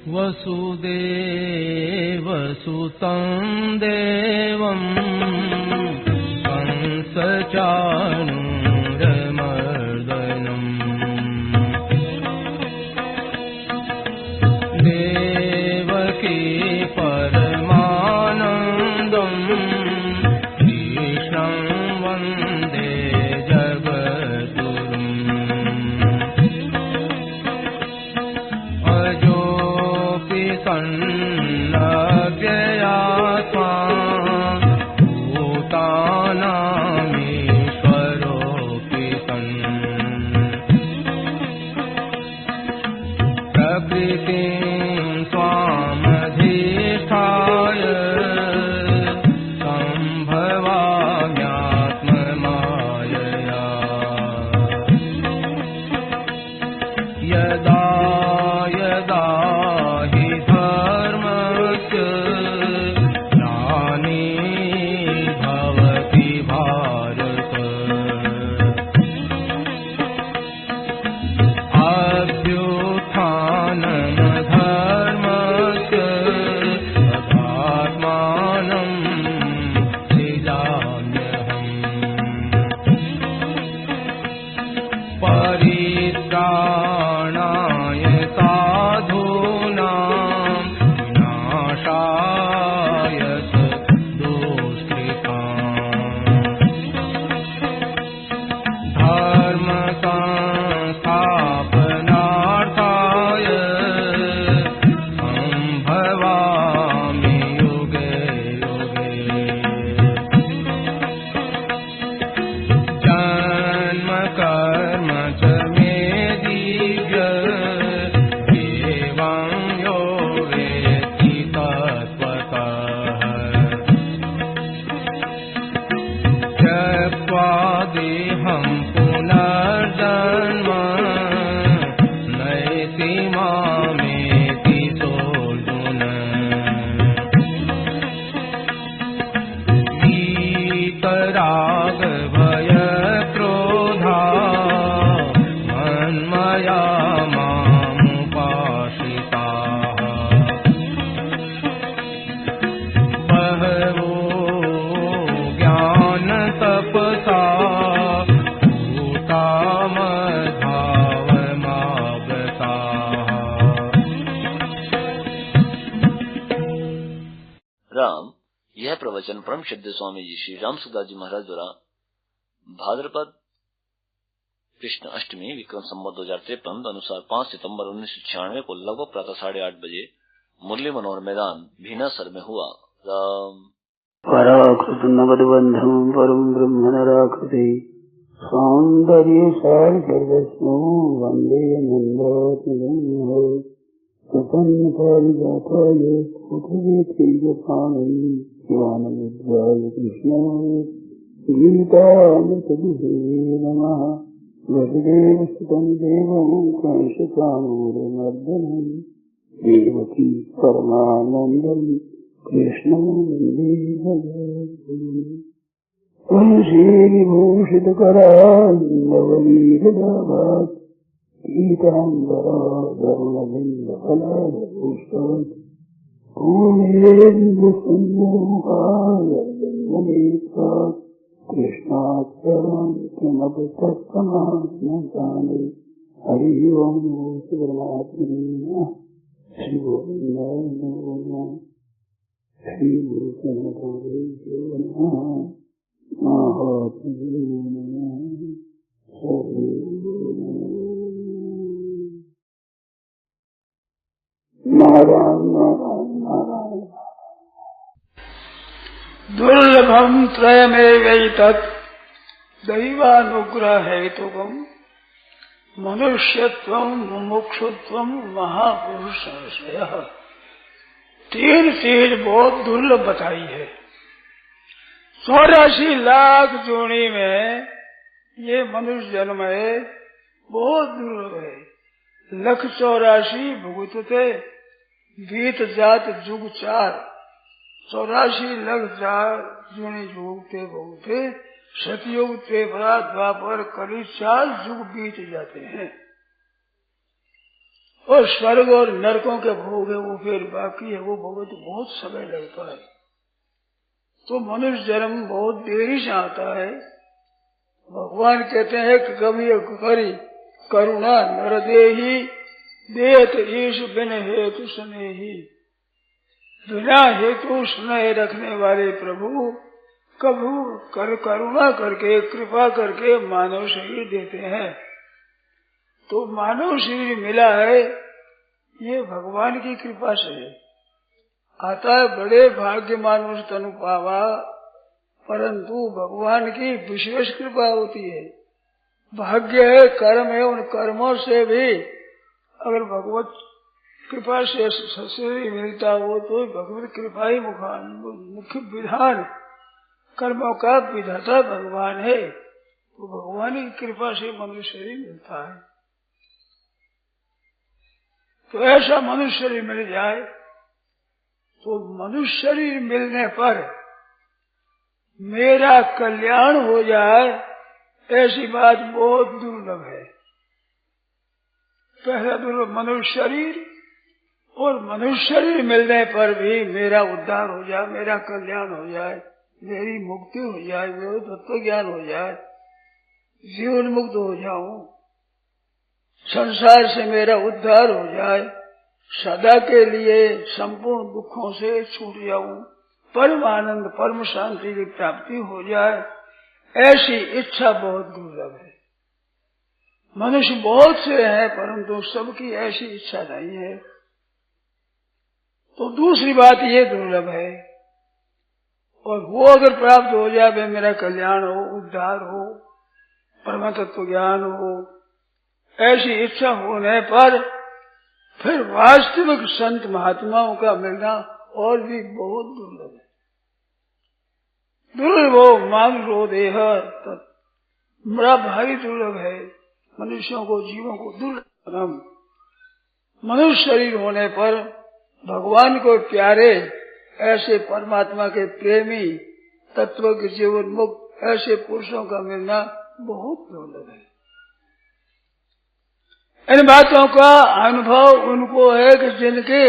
वसुदेवसुतं देवं कंसचाणूरमर्दनम् देवकी परमानन्दं कृष्णं वन्दे जगद्गुरुम् सन्नव्ययात्मा भूतानामीश्वरोऽपि सन् प्रकृतिं स्वामधिष्ठाय सम्भवाम्यात्ममायया यदा यदा हि धर्मस्य ग्लानिर्भवति भारत अभ्युत्थानमधर्मस्य तदात्मानं सृजाम्यहम् परित्राणाय साधूनां विनाशाय दुष्कृताम् धर्मसंस्थापनार्थाय सम्भवामि युगे युगे जन्म कर्म च मे दिव्य एवं यो वेत्ति तत्त्वतः त्यक्त्वा देहं पुनर्जन्म नयति मामेति सोऽर्जुन वीतराग भयक्रोधा मन्मया मामुपाश्रिताः बहवो ज्ञानतपसा भूता मद्भावमागताः। राम, यह प्रवचन परम श्रद्धेय स्वामी जी श्री राम सुदास जी महाराज द्वारा भाद्रपद कृष्ण अष्टमी विक्रम संवत 2053 अनुसार 5 सितंबर 1996 को लगभग प्रातः 8:30 बजे मुरली मनोहर मैदान भीनासर में हुआ। राम पराकृतनवद्बन्धं परं ब्रह्म नराकृते सौन्दर्य सर्वस्वं वन्दे नन्दात्मजं प्रपन्नपारिजाताय पुत्रवेत्रैकपाणये ज्ञानमुद्राय कृष्णाय गीतामृतदुहे नमः। वसुदेवसुतं देवं कंसचाणूरमर्दनं देवकी परमानन्दं कृष्णं वन्दे जगद्गुरुम्। श्रीविभूषितकरान्नवनीरदाभात् पीताम्बराधर्मबिन्दफलादपुष्पवत् पूर्णेन्दुसुन्दरमुखाय जन्मनेत्रात् कृष्णात् परं किमपि तत्समात्मजाने। हरि ओं परमात्मने नमः। श्री गोविन्दाय नमो नमः। श्री गुरु शरणदेवाय नमः। महात्मने नमः। हरि नारायण नारायण नारायण। दुर्लभम त्रयमेवैतत् दैवानुग्रह हेतुकम् मनुष्यत्वं मुमुक्षुत्वं महापुरुष संशयः। 3 चीज बहुत दुर्लभ बताई है। 84 लाख जोड़ी में ये मनुष्य जन्म है, बहुत दुर्लभ है। 184 भुगतते बीत जात जुग 4। 84 लख 4 जुनी भुगते भुगते सतयुग त्रेपरा द्वापर कली 4 जुग बीत जाते हैं। और स्वर्ग और नरकों के भोग है वो फिर बाकी है, वो भोग तो बहुत समय लगता है। तो मनुष्य जन्म बहुत देरी से आता है। भगवान कहते हैं कि कभी करी करुणा नर देही देत ईश बिन हेतु स्नेही। बिना हेतु स्नेह रखने वाले प्रभु कभू करुणा करके कृपा करके मानव शरीर देते हैं। तो मानव शरीर मिला है ये भगवान की कृपा से है। आता है बड़े भाग्य मानुष तनु पावा, परंतु भगवान की विशेष कृपा होती है। भाग्य है, कर्म है, उन कर्मों से भी अगर भगवत कृपा से शरीर मिलता हो तो भगवत कृपा ही मुख्य विधान, कर्मों का विधाता भगवान है। तो भगवान की कृपा से मनुष्य शरीर मिलता है। तो ऐसा मनुष्य शरीर मिल जाए तो मनुष्य शरीर मिलने पर मेरा कल्याण हो जाए, ऐसी बात बहुत दुर्लभ है। पहला दुर्लभ मनुष्य शरीर, और मनुष्य शरीर मिलने पर भी मेरा उद्धार हो जाए, मेरा कल्याण हो जाए, मेरी मुक्ति हो जाए, मेरा तत्व ज्ञान हो जाए, जीवन मुक्त हो जाऊं, संसार से मेरा उद्धार हो जाए, सदा के लिए संपूर्ण दुखों से छूट जाऊं, परम आनंद परम शांति की प्राप्ति हो जाए, ऐसी इच्छा बहुत दुर्लभ है। मनुष्य बहुत से हैं परंतु सबकी ऐसी इच्छा नहीं है। तो दूसरी बात ये दुर्लभ है। और वो अगर प्राप्त हो जाए, मेरा कल्याण हो, उद्धार हो, परम तत्व ज्ञान हो, ऐसी इच्छा होने पर फिर वास्तविक संत महात्माओं का मिलना और भी बहुत दुर्लभ है। दुर्लभो मानुषो देह, बड़ा भारी दुर्लभ है। मनुष्यों को, जीवों को दुर्लभ। मनुष्य शरीर होने पर भगवान को प्यारे ऐसे परमात्मा के प्रेमी तत्व के जीवन मुक्त ऐसे पुरुषों का मिलना बहुत दुर्लभ है। इन बातों का अनुभव उनको है कि जिनके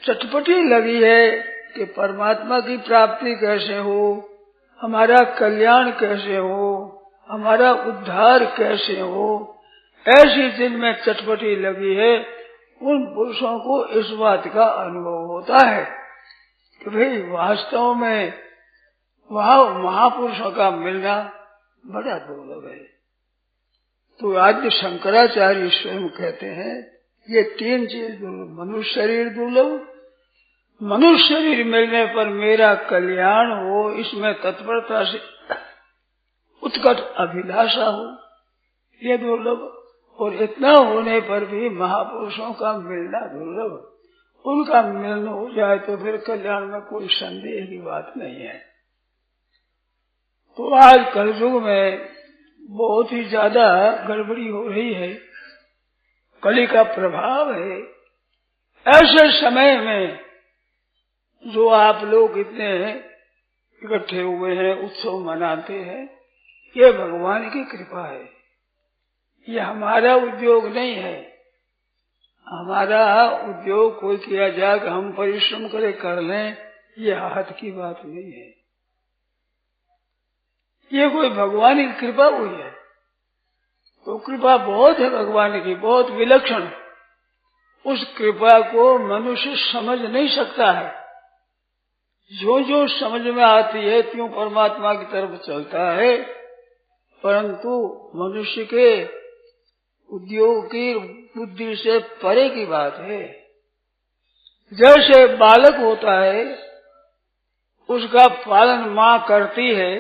चटपटी लगी है कि परमात्मा की प्राप्ति कैसे हो, हमारा कल्याण कैसे हो, हमारा उद्धार कैसे हो, ऐसी जिनमें चटपटी लगी है उन पुरुषों को इस बात का अनुभव होता है कि भाई वास्तव में वहाँ महापुरुषों का मिलना बड़ा दुर्लभ है। तो आद्य शंकराचार्य स्वयं कहते हैं ये 3 चीज दुर्लभ। मनुष्य शरीर दुर्लभ, मनुष्य शरीर मिलने पर मेरा कल्याण हो, इसमें तत्परता से उत्कट अभिलाषा हो, ये दुर्लभ। और इतना होने पर भी महापुरुषों का मिलना दुर्लभ। उनका मिलन हो जाए तो फिर कल्याण में कोई संदेह की बात नहीं है। तो आज कलयुग में बहुत ही ज्यादा गड़बड़ी हो रही है, कली का प्रभाव है। ऐसे समय में जो आप लोग इतने इकट्ठे हुए हैं, उत्सव मनाते हैं, ये भगवान की कृपा है। ये हमारा उद्योग नहीं है। हमारा उद्योग कोई किया जाए कि हम परिश्रम करें कर लें, ये हाथ की बात नहीं है। ये कोई भगवान की कृपा हुई है। तो कृपा बहुत है भगवान की, बहुत विलक्षण। उस कृपा को मनुष्य समझ नहीं सकता है। जो जो समझ में आती है त्यों परमात्मा की तरफ चलता है, परंतु मनुष्य के उद्योग की बुद्धि से परे की बात है। जैसे बालक होता है, उसका पालन माँ करती है,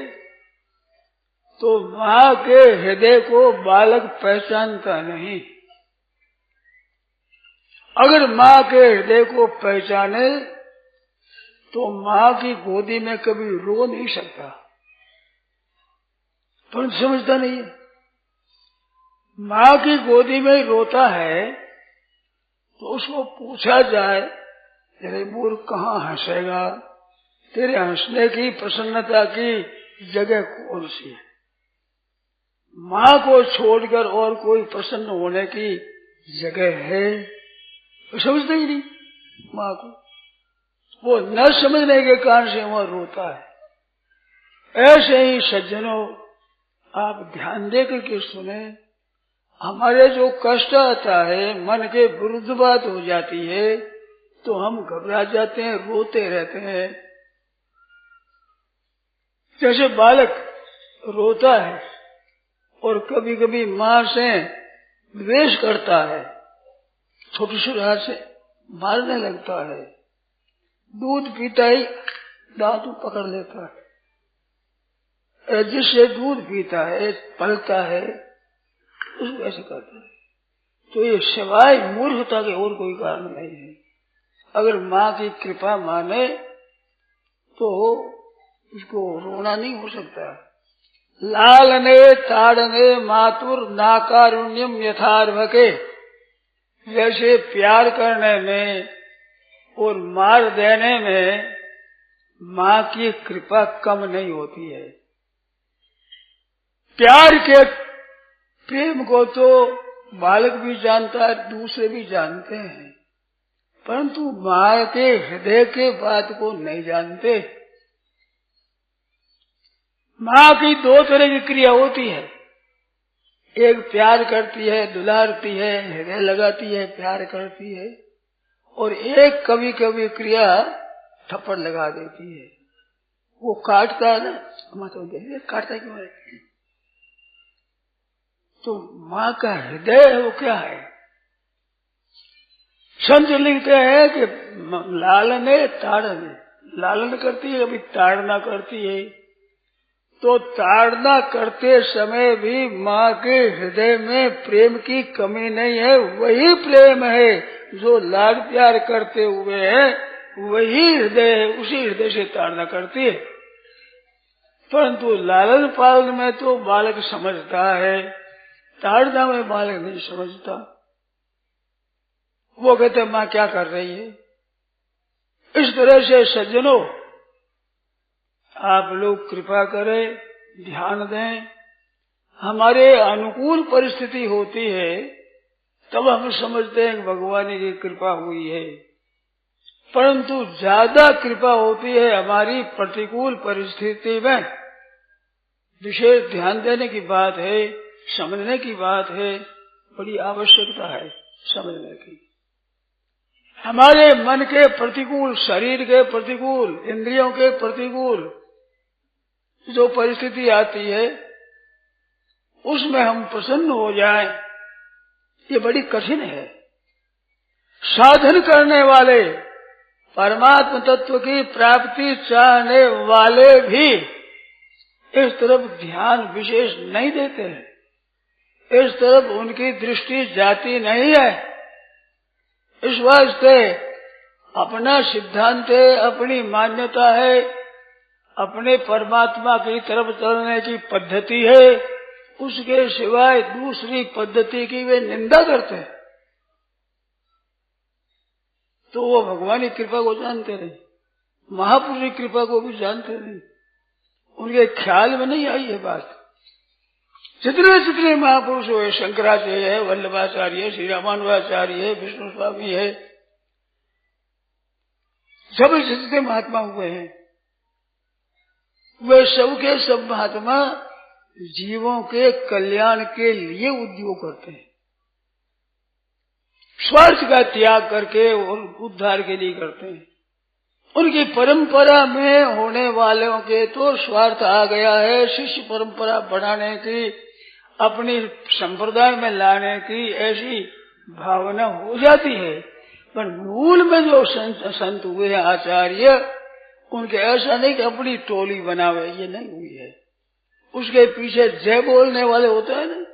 तो माँ के हृदय को बालक पहचानता नहीं। अगर माँ के हृदय को पहचाने तो माँ की गोदी में कभी रो नहीं सकता, पर समझता नहीं है। माँ की गोदी में रोता है तो उसको पूछा जाए, तेरे मूर्ख कहाँ हंसेगा, तेरे हंसने की प्रसन्नता की जगह कौन सी है? माँ को छोड़कर और कोई प्रसन्न होने की जगह है? वो समझते ही नहीं माँ को, वो न समझने के कारण से वह रोता है। ऐसे ही सज्जनों, आप ध्यान दे करके सुने, हमारे जो कष्ट आता है, मन के विरुद्ध बात हो जाती है तो हम घबरा जाते हैं, रोते रहते हैं। जैसे बालक रोता है और कभी कभी माँ से द्वेष करता है, छोटी सी रात से मारने लगता है, दूध पीता ही दांत पकड़ लेता है, जिससे दूध पीता है पलता है उसको ऐसे करता है। तो ये सिवाय मूर्खता के और कोई कारण नहीं है। अगर माँ की कृपा माने तो उसको रोना नहीं हो सकता। लालने ताड़ने मातुर नाकारुण्यम यथार्भके, जैसे प्यार करने में और मार देने में माँ की कृपा कम नहीं होती है। प्यार के प्रेम को तो बालक भी जानता है, दूसरे भी जानते हैं, परंतु माँ के हृदय के बात को नहीं जानते। माँ की दो तरह की क्रिया होती है, एक प्यार करती है, दुलारती है, हृदय लगाती है, प्यार करती है, और एक कभी कभी क्रिया थप्पड़ लगा देती है, वो काटता है ना, तो काटता क्यों है? तो माँ का हृदय है वो क्या है? संत लिखते हैं कि लालने ताड़ने, लालन करती है, कभी ताड़ना करती है। तो ताड़ना करते समय भी माँ के हृदय में प्रेम की कमी नहीं है, वही प्रेम है जो लाड प्यार करते हुए है, वही हृदय है, उसी हृदय से ताड़ना करती है। परंतु लालन पालन में तो बालक समझता है, ताड़ना में बालक नहीं समझता। वो कहते माँ क्या कर रही है? इस तरह से सज्जनों, आप लोग कृपा करें, ध्यान दें। हमारे अनुकूल परिस्थिति होती है तब हम समझते हैं कि भगवान की कृपा हुई है, परंतु ज्यादा कृपा होती है हमारी प्रतिकूल परिस्थिति में। विशेष ध्यान देने की बात है, समझने की बात है, बड़ी आवश्यकता है समझने की। हमारे मन के प्रतिकूल, शरीर के प्रतिकूल, इंद्रियों के प्रतिकूल जो परिस्थिति आती है उसमें हम प्रसन्न हो जाएं, ये बड़ी कठिन है। साधन करने वाले, परमात्म तत्व की प्राप्ति चाहने वाले भी इस तरफ ध्यान विशेष नहीं देते हैं, इस तरफ उनकी दृष्टि जाती नहीं है। इस वास्ते अपना सिद्धांत है, अपनी मान्यता है, अपने परमात्मा की तरफ चलने की पद्धति है, उसके सिवाय दूसरी पद्धति की वे निंदा करते हैं। तो वो भगवान की कृपा को जानते नहीं, महापुरुष की कृपा को भी जानते नहीं, उनके ख्याल में नहीं आई है बात। जितने जितने महापुरुष हुए, शंकराचार्य है, वल्लभाचार्य, श्री रामानुजाचार्य है, विष्णु स्वामी है, सब जितने महात्मा हुए हैं, वे सबके सब महात्मा जीवों के कल्याण के लिए उद्योग करते हैं, स्वार्थ का त्याग करके और उद्धार के लिए करते हैं। उनकी परंपरा में होने वालों के तो स्वार्थ आ गया है, शिष्य परंपरा बढ़ाने की, अपनी संप्रदाय में लाने की ऐसी भावना हो जाती है, पर मूल में जो संत हुए हैं आचार्य, उनके ऐसा नहीं कि अपनी टोली बनावे, ये नहीं हुई है। उसके पीछे जय बोलने वाले होते हैं ना,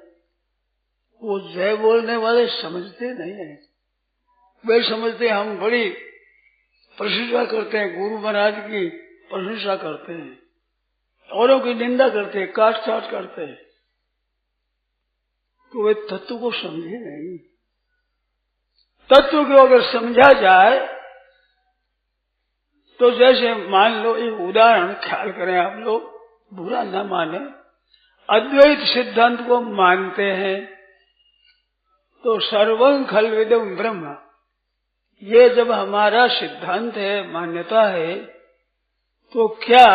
वो जय बोलने वाले समझते नहीं है। वे समझते हम बड़ी प्रशंसा करते हैं, गुरु महाराज की प्रशंसा करते हैं, औरों की निंदा करते हैं, काट छाट करते हैं, तो वे तत्व को समझे नहीं। तत्व को अगर समझा जाए तो जैसे मान लो, एक उदाहरण ख्याल करें आप लोग, बुरा न माने, अद्वैत सिद्धांत को मानते हैं तो सर्वं खल्विदं ब्रह्म, ये जब हमारा सिद्धांत है, मान्यता है, तो क्या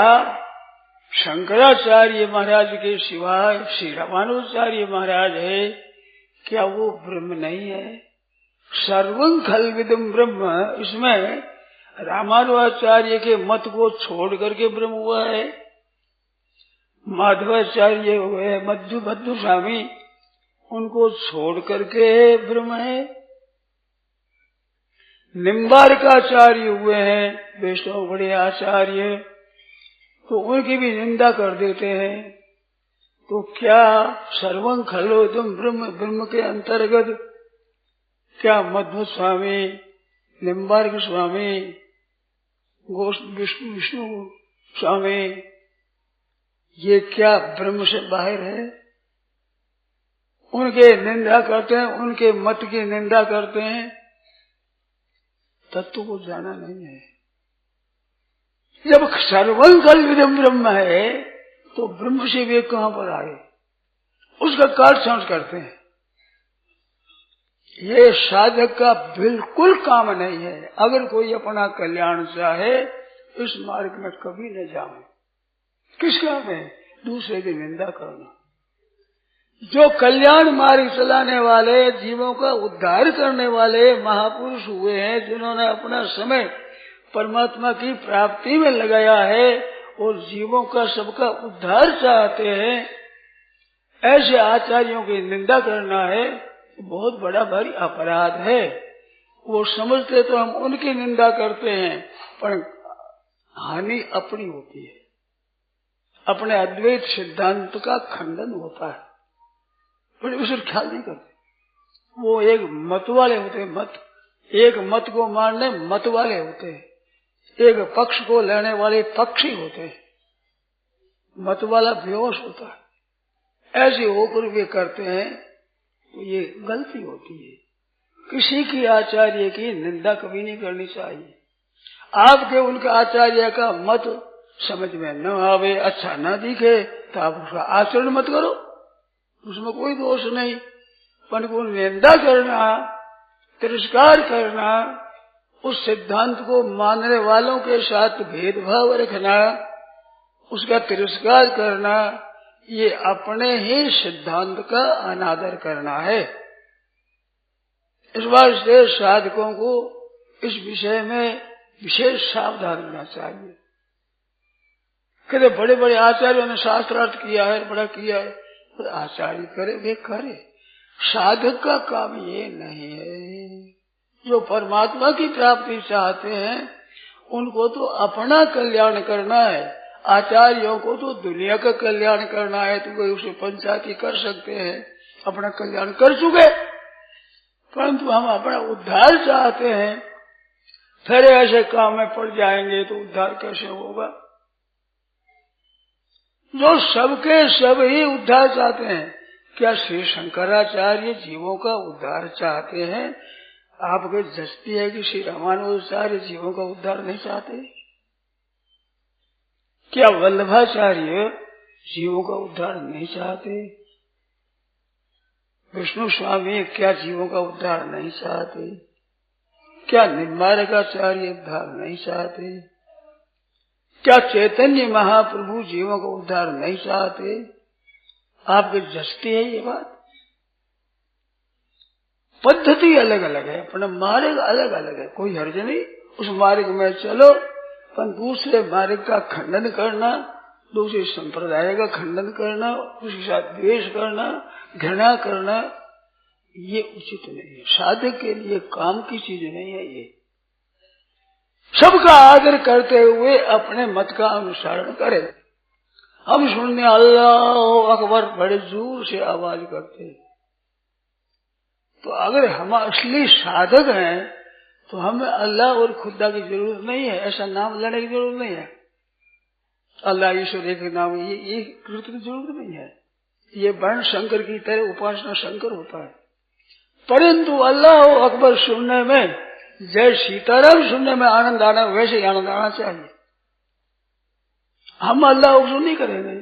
शंकराचार्य महाराज के सिवाय श्री रामानुजाचार्य महाराज है, क्या वो ब्रह्म नहीं है? सर्वं खल्विदं ब्रह्म, इसमें रामानुजाचार्य के मत को छोड़ करके ब्रह्म हुआ है, माधवाचार्य हुए, मध्य स्वामी, उनको छोड़ करके ब्रह्म है, निम्बार्काचार्य हुए हैं वैष्णव बड़े आचार्य, तो उनकी भी निंदा कर देते हैं। तो क्या सर्वं खल्विदं ब्रह्म, ब्रह्म के अंतर्गत क्या मध्व स्वामी, निम्बार्क स्वामी, विष्णु स्वामी, ये क्या ब्रह्म से बाहर है? उनके निंदा करते हैं, उनके मत की निंदा करते हैं, तत्व को जाना नहीं है। जब सर्वं खल्विदं ब्रह्म है तो ब्रह्म से वे कहां पर आए, उसका काट छांट करते हैं। ये साधक का बिल्कुल काम नहीं है। अगर कोई अपना कल्याण चाहे इस मार्ग में कभी न जाए। किस काम है? दूसरे की निंदा करना। जो कल्याण मार्ग चलाने वाले, जीवों का उद्धार करने वाले महापुरुष हुए हैं, जिन्होंने अपना समय परमात्मा की प्राप्ति में लगाया है और जीवों का सबका उद्धार चाहते हैं, ऐसे आचार्यों की निंदा करना है बहुत बड़ा भारी अपराध है। वो समझते तो हम उनकी निंदा करते हैं, पर हानि अपनी होती है, अपने अद्वैत सिद्धांत का खंडन होता है, पर उसे ख्याल नहीं करते। वो एक मत वाले होते हैं, मत, एक मत को मानने मत वाले होते हैं, एक पक्ष को लेने वाले पक्षी होते हैं, मत वाला बेहोश होता है। ऐसे होकर वे करते हैं तो ये गलती होती है। किसी की आचार्य की निंदा कभी नहीं करनी चाहिए। आपके उनके आचार्य का मत समझ में न आवे, अच्छा न दिखे, तो आप उसका आचरण मत करो, उसमें कोई दोष नहीं। पर को निंदा करना, तिरस्कार करना, उस सिद्धांत को मानने वालों के साथ भेदभाव रखना, उसका तिरस्कार करना, ये अपने ही सिद्धांत का अनादर करना है। इस वास्ते साधकों को इस विषय में विशेष सावधान रहना चाहिए। कहते बड़े बड़े आचार्यों ने शास्त्रार्थ किया है, बड़ा किया है, तो आचार्य करे वे करे, साधक का काम ये नहीं है। जो परमात्मा की प्राप्ति चाहते हैं उनको तो अपना कल्याण करना है, आचार्यों को तो दुनिया का कल्याण करना है। तो कोई उसे पंचायती कर सकते हैं, अपना कल्याण कर चुके, परंतु हम अपना उद्धार चाहते हैं, फिर ऐसे काम में पड़ जाएंगे तो उद्धार कैसे होगा? जो सबके सब ही उद्धार चाहते हैं, क्या श्री शंकराचार्य जीवों का उद्धार चाहते हैं? आपके जस्ती है कि श्री रामानुजाचार्य जीवों का उद्धार नहीं चाहते? क्या वल्लभाचार्य जीवों का उद्धार नहीं चाहते? विष्णु स्वामी क्या जीवों का उद्धार नहीं चाहते? क्या निम्बारकाचार्य उद्धार नहीं चाहते? क्या चैतन्य महाप्रभु जीवों का उद्धार नहीं चाहते? आपके जस्ती है ये बात? पद्धति अलग अलग है, अपना मार्ग अलग अलग है, कोई हर्ज नहीं, उस मार्ग में चलो, पर दूसरे मार्ग का खंडन करना, दूसरे संप्रदाय का खंडन करना, उसके साथ द्वेष करना, घृणा करना, ये उचित नहीं है। साधक के लिए काम की चीज नहीं है ये। सबका आदर करते हुए अपने मत का अनुसरण करें। हम सुनने अल्लाह अकबर बड़े जोर से आवाज करते हैं, तो अगर हम असली साधक हैं तो हमें अल्लाह और खुदा की जरूरत नहीं है, ऐसा नाम लेने की जरूरत नहीं है। अल्लाह ईश्वर एक नाम, ये कृत की जरूरत नहीं है। ये वर्ण शंकर की तरह उपासना शंकर होता है। परंतु अल्लाह अकबर सुनने में, जय सीताराम सुनने में आनंद आना, वैसे ही आनंद आना चाहिए। हम अल्लाह को नहीं करेंगे,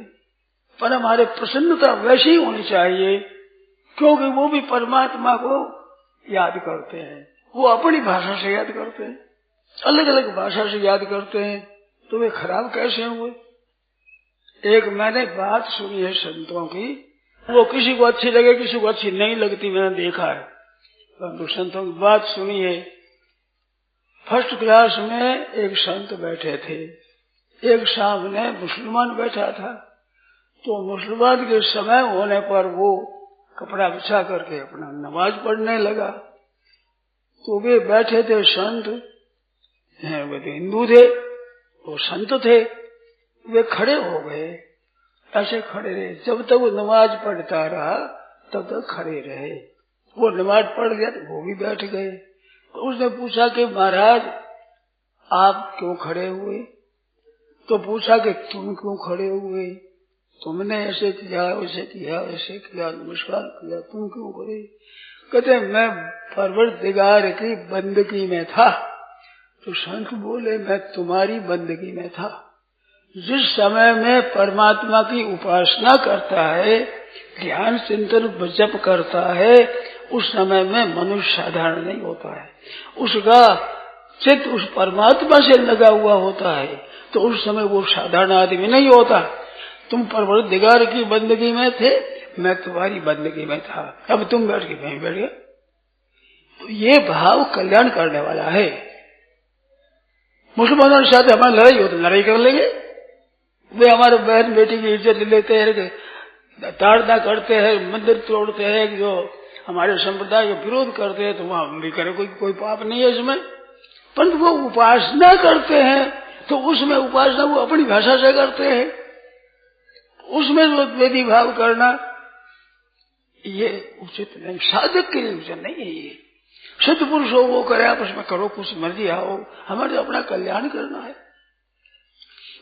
पर हमारे प्रसन्नता वैसी ही होनी चाहिए, क्योंकि वो भी परमात्मा को याद करते हैं। वो अपनी भाषा से याद करते हैं, अलग अलग भाषा से याद करते हैं, तो वे खराब कैसे हुए? एक मैंने बात सुनी है संतों की, वो किसी को अच्छी लगे किसी को अच्छी नहीं लगती, मैंने देखा है। परंतु संतों की बात सुनी है। फर्स्ट क्लास में एक संत बैठे थे, एक सामने मुसलमान बैठा था। तो मुसलमान के समय होने पर वो कपड़ा बिछा करके अपना नमाज पढ़ने लगा। तो वे बैठे थे संत, वे तो हिंदू थे, वो संत थे, वे खड़े हो गए, ऐसे खड़े रहे। जब तक वो नमाज पढ़ता रहा तब तक खड़े रहे। वो नमाज पढ़ गया तो वो भी बैठ गए। तो उसने पूछा कि महाराज आप क्यों खड़े हुए? तो पूछा कि तुम क्यों खड़े हुए? तुमने ऐसे किया, वैसे किया, ऐसे किया, नमस्कार किया, तुम क्यों खड़े? कहते मैं परवरदिगार की बंदगी में था। तो संत बोले मैं तुम्हारी बंदगी में था। जिस समय में परमात्मा की उपासना करता है, ध्यान चिंतन जप करता है, उस समय में मनुष्य साधारण नहीं होता है। उसका चित्त उस परमात्मा से लगा हुआ होता है, तो उस समय वो साधारण आदमी नहीं होता। तुम परवरदिगार की बंदगी में थे, मैं तुम्हारी बंदगी में था, अब तुम बैठ के वहीं बैठ गए। तो ये भाव कल्याण करने वाला है। मुसलमानों के साथ हमारी लड़ाई हो तो लड़ाई कर लेंगे, वे हमारे बहन बेटी की इज्जत लेते हैं, ताड़ना करते हैं, मंदिर तोड़ते हैं, जो हमारे संप्रदाय का विरोध करते हैं, तो वहां हम भी करें, कोई पाप नहीं है इसमें। परंतु वो उपासना करते हैं तो उसमें उपासना वो अपनी भाषा से करते हैं, उसमें जो वेदी भाव करना ये उचित नहीं, साधक के लिए उचित नहीं है। ये सत्पुरुष हो वो करे, आप उसमें करो कुछ मर्जी आओ, हमारे अपना कल्याण करना है।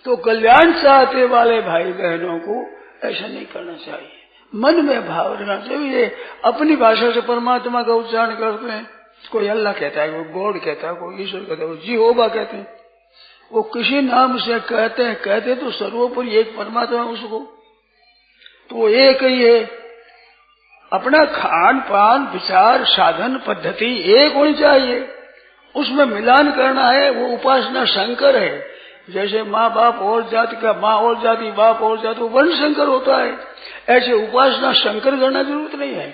तो कल्याण चाहते वाले भाई बहनों को ऐसा नहीं करना चाहिए, मन में भाव रखना चाहिए। अपनी भाषा से परमात्मा का उच्चारण करते हैं, कोई अल्लाह कहता है, कोई गॉड कहता है, कोई ईश्वर कहता है, कोई जीहोवा कहते हैं। वो किसी नाम से कहते तो सर्वोपरि एक परमात्मा उसको, तो वो एक ही है। अपना खान पान विचार साधन पद्धति एक होनी चाहिए, उसमें मिलान करना है। वो उपासना शंकर है। जैसे माँ बाप और जाति का, माँ और जाति, बाप और जाति, वो वर्ण शंकर होता है। ऐसे उपासना शंकर करना जरूरत नहीं है,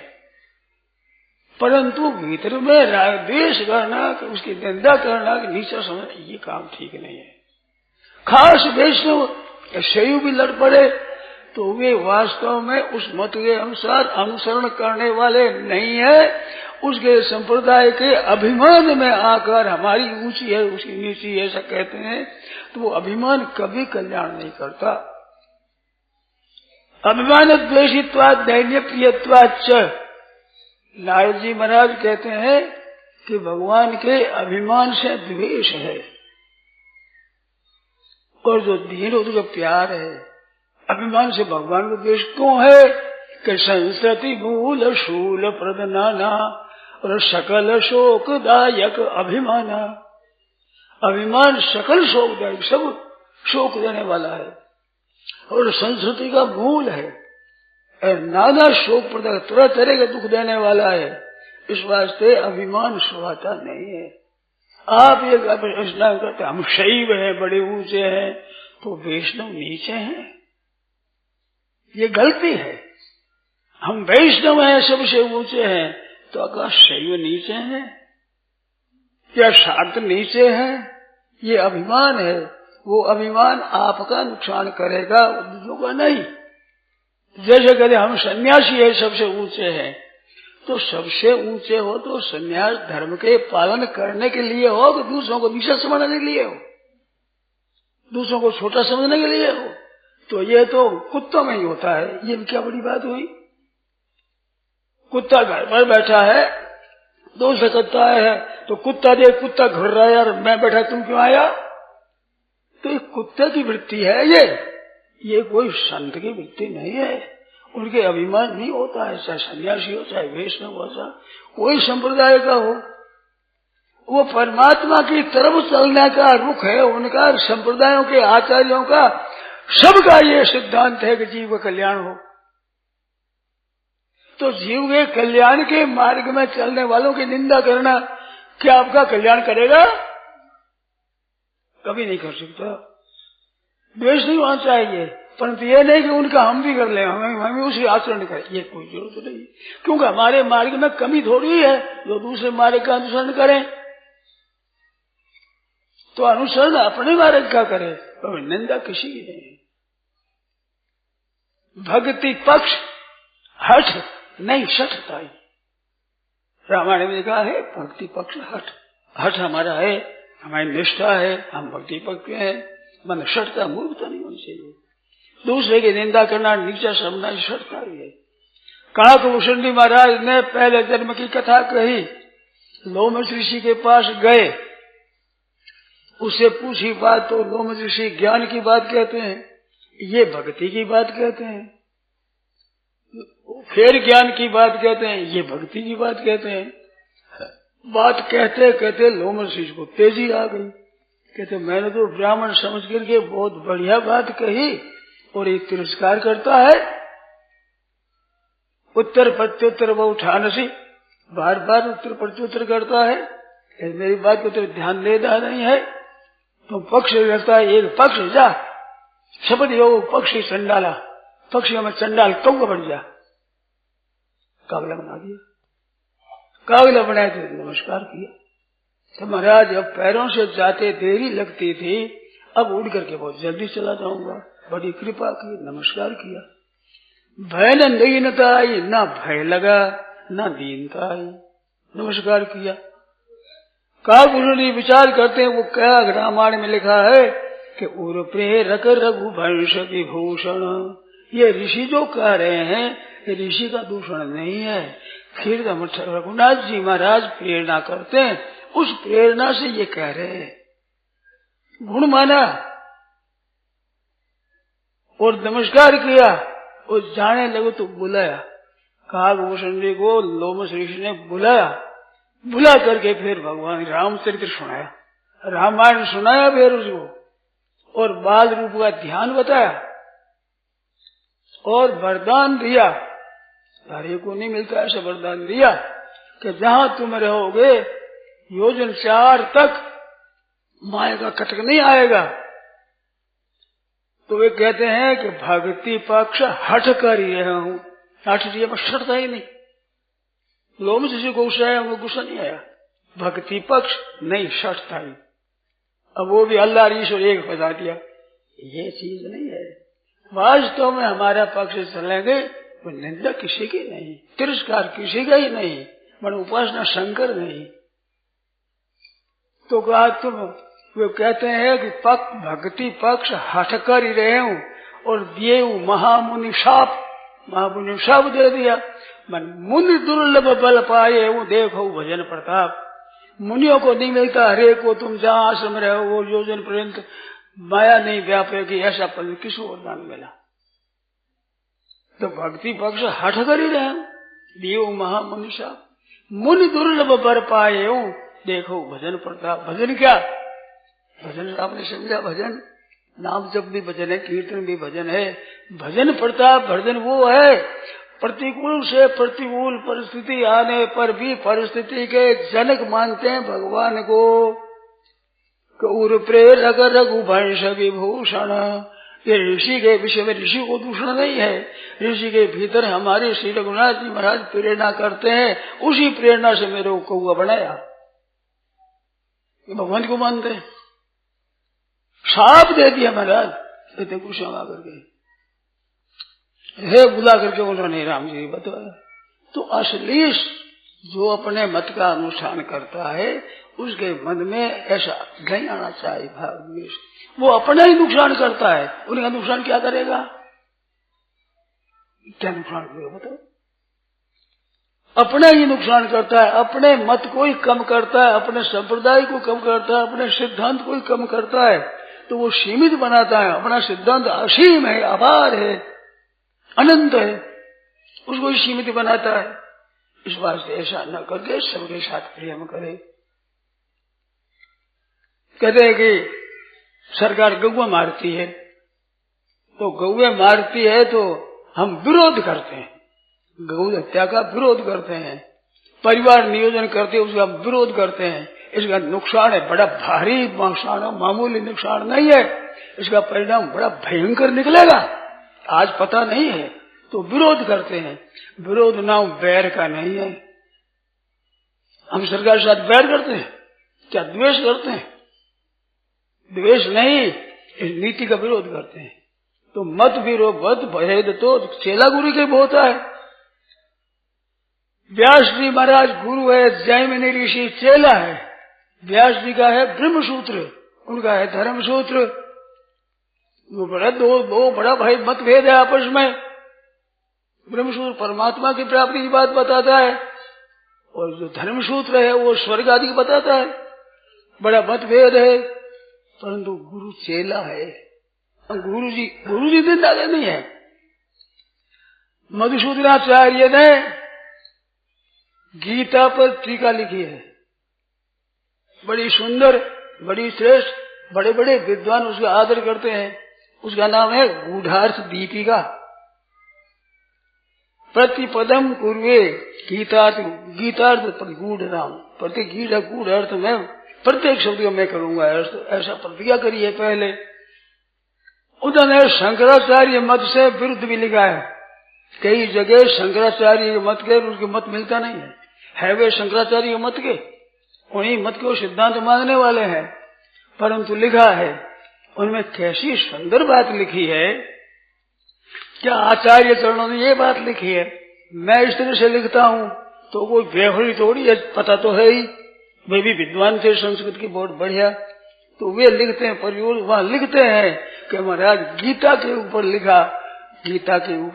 परंतु भीतर में राग द्वेष करना, उसकी निंदा करना, नीचा समझना, ये काम ठीक नहीं है। खास वैष्णव शैव भी लड़ पड़े तो वे वास्तव में उस मत के अनुसार अनुसरण करने वाले नहीं है। उसके संप्रदाय के अभिमान में आकर हमारी ऊंची है उसकी नीची ऐसा कहते हैं, तो वो अभिमान कभी कल्याण नहीं करता। अभिमान द्वेषित्वात् दैन्य प्रियत्वाच्च, नारद जी महाराज कहते हैं कि भगवान के अभिमान से द्वेष है, और जो दीन उसका प्यार है। अभिमान से भगवान को द्वेष क्यों है? कि संस्कृति मूल शूल प्रदनाना और सकल शोकदायक अभिमाना। अभिमान सकल शोकदायक, सब शोक देने वाला है, और संस्कृति का मूल है, और नाना शोक प्रदायक, तरह तरह का दुख देने वाला है। इस वास्ते अभिमान सुहाता नहीं है। आप ये स्नान करते हम शैव हैं, बड़े ऊंचे हैं, तो वैष्णव नीचे हैं, ये गलती है। हम वैष्णव हैं, सबसे ऊंचे हैं, तो अगर शैव नीचे हैं या शाक्त नीचे हैं, ये अभिमान है। वो अभिमान आपका नुकसान करेगा, दूसरों का नहीं। जैसे कहते हम सन्यासी है, सबसे ऊंचे हैं, तो सबसे ऊंचे हो तो सन्यास धर्म के पालन करने के लिए हो, कि दूसरों को नीचा समझने के लिए हो, दूसरों को छोटा समझने के लिए हो? तो ये तो कुत्तों में ही होता है। ये क्या बड़ी बात हुई? कुत्ता घर पर बैठा है, दो से कुत्ता है, तो कुत्ता देख कुत्ता घुर रहा है, यार मैं बैठा तुम क्यों आया? तो ये कुत्ते की वृत्ति है। ये कोई संत की वृत्ति नहीं है। उनके अभिमान नहीं होता है, चाहे सन्यासी हो चाहे वैष्णव हो चाहे कोई संप्रदाय का हो, वो परमात्मा की तरफ चलने का रुख है उनका। संप्रदायों के आचार्यों का सबका ये सिद्धांत है कि जीव का कल्याण हो। तो जीव के कल्याण के मार्ग में चलने वालों की निंदा करना क्या आपका कल्याण करेगा? कभी नहीं कर सकता। द्वेष नहीं होना चाहिए, परंतु ये नहीं कि उनका हम भी कर ले, हमें उसी आचरण करें, ये कोई जरूरत नहीं। क्योंकि हमारे मार्ग में कमी थोड़ी है जो दूसरे मार्ग का अनुसरण करें, तो अनुसरण अपने मार्ग का करे, तो निंदा किसी की नहीं। भक्ति पक्ष हठ नहीं शठता है। रामायण में कहा है भक्ति पक्ष हठ, हठ हमारा है, हमारी निष्ठा है, हम भक्ति पक्ष है, मन शठता मूर्खता नहीं होनी चाहिए। दूसरे की निंदा करना नीचा समझना शठता ही है। काकभूषण जी महाराज ने पहले जन्म की कथा कही, लोमश ऋषि के पास गए, उससे पूछी बात तो लोमश ऋषि ज्ञान की बात कहते हैं, ये भक्ति की बात कहते हैं। फिर ज्ञान की बात कहते हैं, ये भक्ति की बात कहते हैं। बात कहते कहते लोमश ऋषि को तेजी आ गई, कहते मैंने तो ब्राह्मण समझ करके बहुत बढ़िया बात कही और ये तिरस्कार करता है, उत्तर प्रत्युत्तर वो उठाने से बार बार उत्तर प्रत्युत्तर करता है, मेरी बात को तो ध्यान देता नहीं है। तो पक्ष रहता है एक पक्ष जा शब्द योग पक्षी चंडाला, पक्षियों में चंडाल कौवा बन जा, कागला बना दिया। कागला बनाए तो नमस्कार किया। तो महाराज अब पैरों से जाते देरी लगती थी, अब उड़ करके बहुत जल्दी चला जाऊंगा, बड़ी कृपा की, नमस्कार किया। भय न दीनता आई, ना भय लगा ना दीनता आई, नमस्कार किया। काकभूषण विचार करते हैं, वो क्या रामायण में लिखा है कि उर प्रेरक रघुवंश विभूषण, ये ऋषि जो कह रहे हैं ये ऋषि का दूषण नहीं है। फिर रघुनाथ जी महाराज प्रेरणा करते हैं, उस प्रेरणा से ये कह रहे हैं। गुण माना और नमस्कार किया और जाने लगे तो बुलाया। काकभूषण जी को लोमश ऋषि ने बुलाया, बुला करके फिर भगवान रामचरित्र सुनाया, रामायण सुनाया फिर उसको, और बाल रूप का ध्यान बताया और वरदान दिया। हरे को नहीं मिलता ऐसा वरदान दिया कि जहां तुम रहोगे योजन 4 तक माया का कटक नहीं आएगा। तो वे कहते हैं कि भक्ति पक्ष हठ कर ही रहा हूं, हठ दिया मैं शटता ही नहीं। लोमश ऋषि को गुस्सा आया, वो गुस्सा नहीं आया, भक्ति पक्ष नहीं शटता ही। अब वो भी अल्लाह ईश्वर एक बता दिया, ये चीज नहीं है। वास्तव में हमारा पक्ष चलेंगे वो निंदा किसी की नहीं, तिरस्कार किसी का ही नहीं, मन उपासना शंकर नहीं। तो कहा तुम, वे कहते हैं कि भक्ति पक्ष हट कर ही रहे हूं और दिए महामुनि शाप, महामुनि शाप दे दिया। मन मुनि दुर्लभ बल पाए वो देखो भजन प्रताप, मुनियों को नहीं मिलता, हरे को तुम जहाँ आश्रम रहे वो योजन पर्यंत माया नहीं व्यापेगी, ऐसा पल किसी और नाम मिला। तो भक्ति पक्ष हट कर ही रहे, दियो महामुनि शाप, मुनि दुर्लभ बर पाए हूं देखो भजन प्रताप। भजन क्या? भजन आपने समझा, भजन नाम जप भी भजन है, कीर्तन भी भजन है। भजन प्रताप, भजन वो है प्रतिकूल से प्रतिकूल परिस्थिति आने पर भी परिस्थिति के जनक मानते हैं भगवान को। उर प्रेरक रघुवंश विभूषण, ये ऋषि के विषय में ऋषि को दूषण नहीं है, ऋषि के भीतर हमारे श्री रघुनाथ जी महाराज प्रेरणा करते हैं, उसी प्रेरणा से मेरे को कौआ बनाया। ये भगवान को मानते हैं। साफ दे दिया महाराज इतने गुस्सा आकर के, हे बुला करके उन्होंने राम जी बताया। तो असली जो अपने मत का अनुष्ठान करता है उसके मन में ऐसा नहीं आना चाहिए भाव में, वो अपना ही नुकसान करता है, उनका नुकसान क्या करेगा? क्या नुकसान करेगा बताओ? अपना ही नुकसान करता है, अपने मत को ही कम करता है, अपने संप्रदाय को कम करता है, अपने सिद्धांत को ही कम करता है। तो वो सीमित बनाता है, अपना सिद्धांत असीम है, अपार है, अनंत है, उसको ही सीमित बनाता है। इस वास्ते ऐसा न करके सबके साथ प्रेम करे। कहते हैं कि सरकार गौवा मारती है, तो गौवे मारती है तो हम विरोध करते हैं, गौ हत्या का विरोध करते हैं, परिवार नियोजन करते हैं, उसका विरोध करते हैं। इसका नुकसान है बड़ा भारी नुकसान, मामूली नुकसान नहीं है, इसका परिणाम बड़ा भयंकर निकलेगा, आज पता नहीं है, तो विरोध करते हैं। विरोध नाम बैर का नहीं है। हम सरकार के साथ बैर करते हैं क्या? द्वेष करते हैं? द्वेष नहीं, इस नीति का विरोध करते हैं। तो मत विरोध भेद तो चेला गुरु के होता है। व्यास जी महाराज गुरु है, जैमिनी ऋषि चेला है। व्यास जी का है ब्रह्मसूत्र, उनका है धर्मसूत्र। वो बड़ा भाई मतभेद है आपस में। ब्रह्मसूत्र परमात्मा की प्राप्ति की बात बताता है, और जो धर्मसूत्र है वो स्वर्ग आदि की बताता है। बड़ा मतभेद है, परंतु गुरु चेला है। गुरु जी दिन दादा नहीं है। मधुसूदनाचार्य ने गीता पर टीका लिखी है, बड़ी सुंदर, बड़ी श्रेष्ठ, बड़े बड़े विद्वान उसका आदर करते हैं। उसका नाम है गूढ़ार्थ दीपिका। प्रतिपदम कुर्वे गीतार्थ गूढ़ नाम, प्रति गूढ़ अर्थ में प्रत्येक शब्द मैं करूंगा, ऐसा प्रतिज्ञा करी है पहले। उन्होंने शंकराचार्य मत से विरुद्ध भी लिखा है। कई जगह शंकराचार्य मत के उनके मत मिलता नहीं है वे शंकराचार्य मत के, उन्हीं मत के वो सिद्धांत मांगने वाले हैं। परंतु लिखा है उनमें कैसी सुंदर बात लिखी है। क्या आचार्य चरणों ने ये बात लिखी है? मैं इस तरह से लिखता हूँ तो कोई बेहरी थोड़ी है, पता तो है ही। वे भी विद्वान थे, संस्कृत की बहुत बढ़िया। तो वे लिखते हैं, परियों वहां लिखते हैं कि महाराज गीता के ऊपर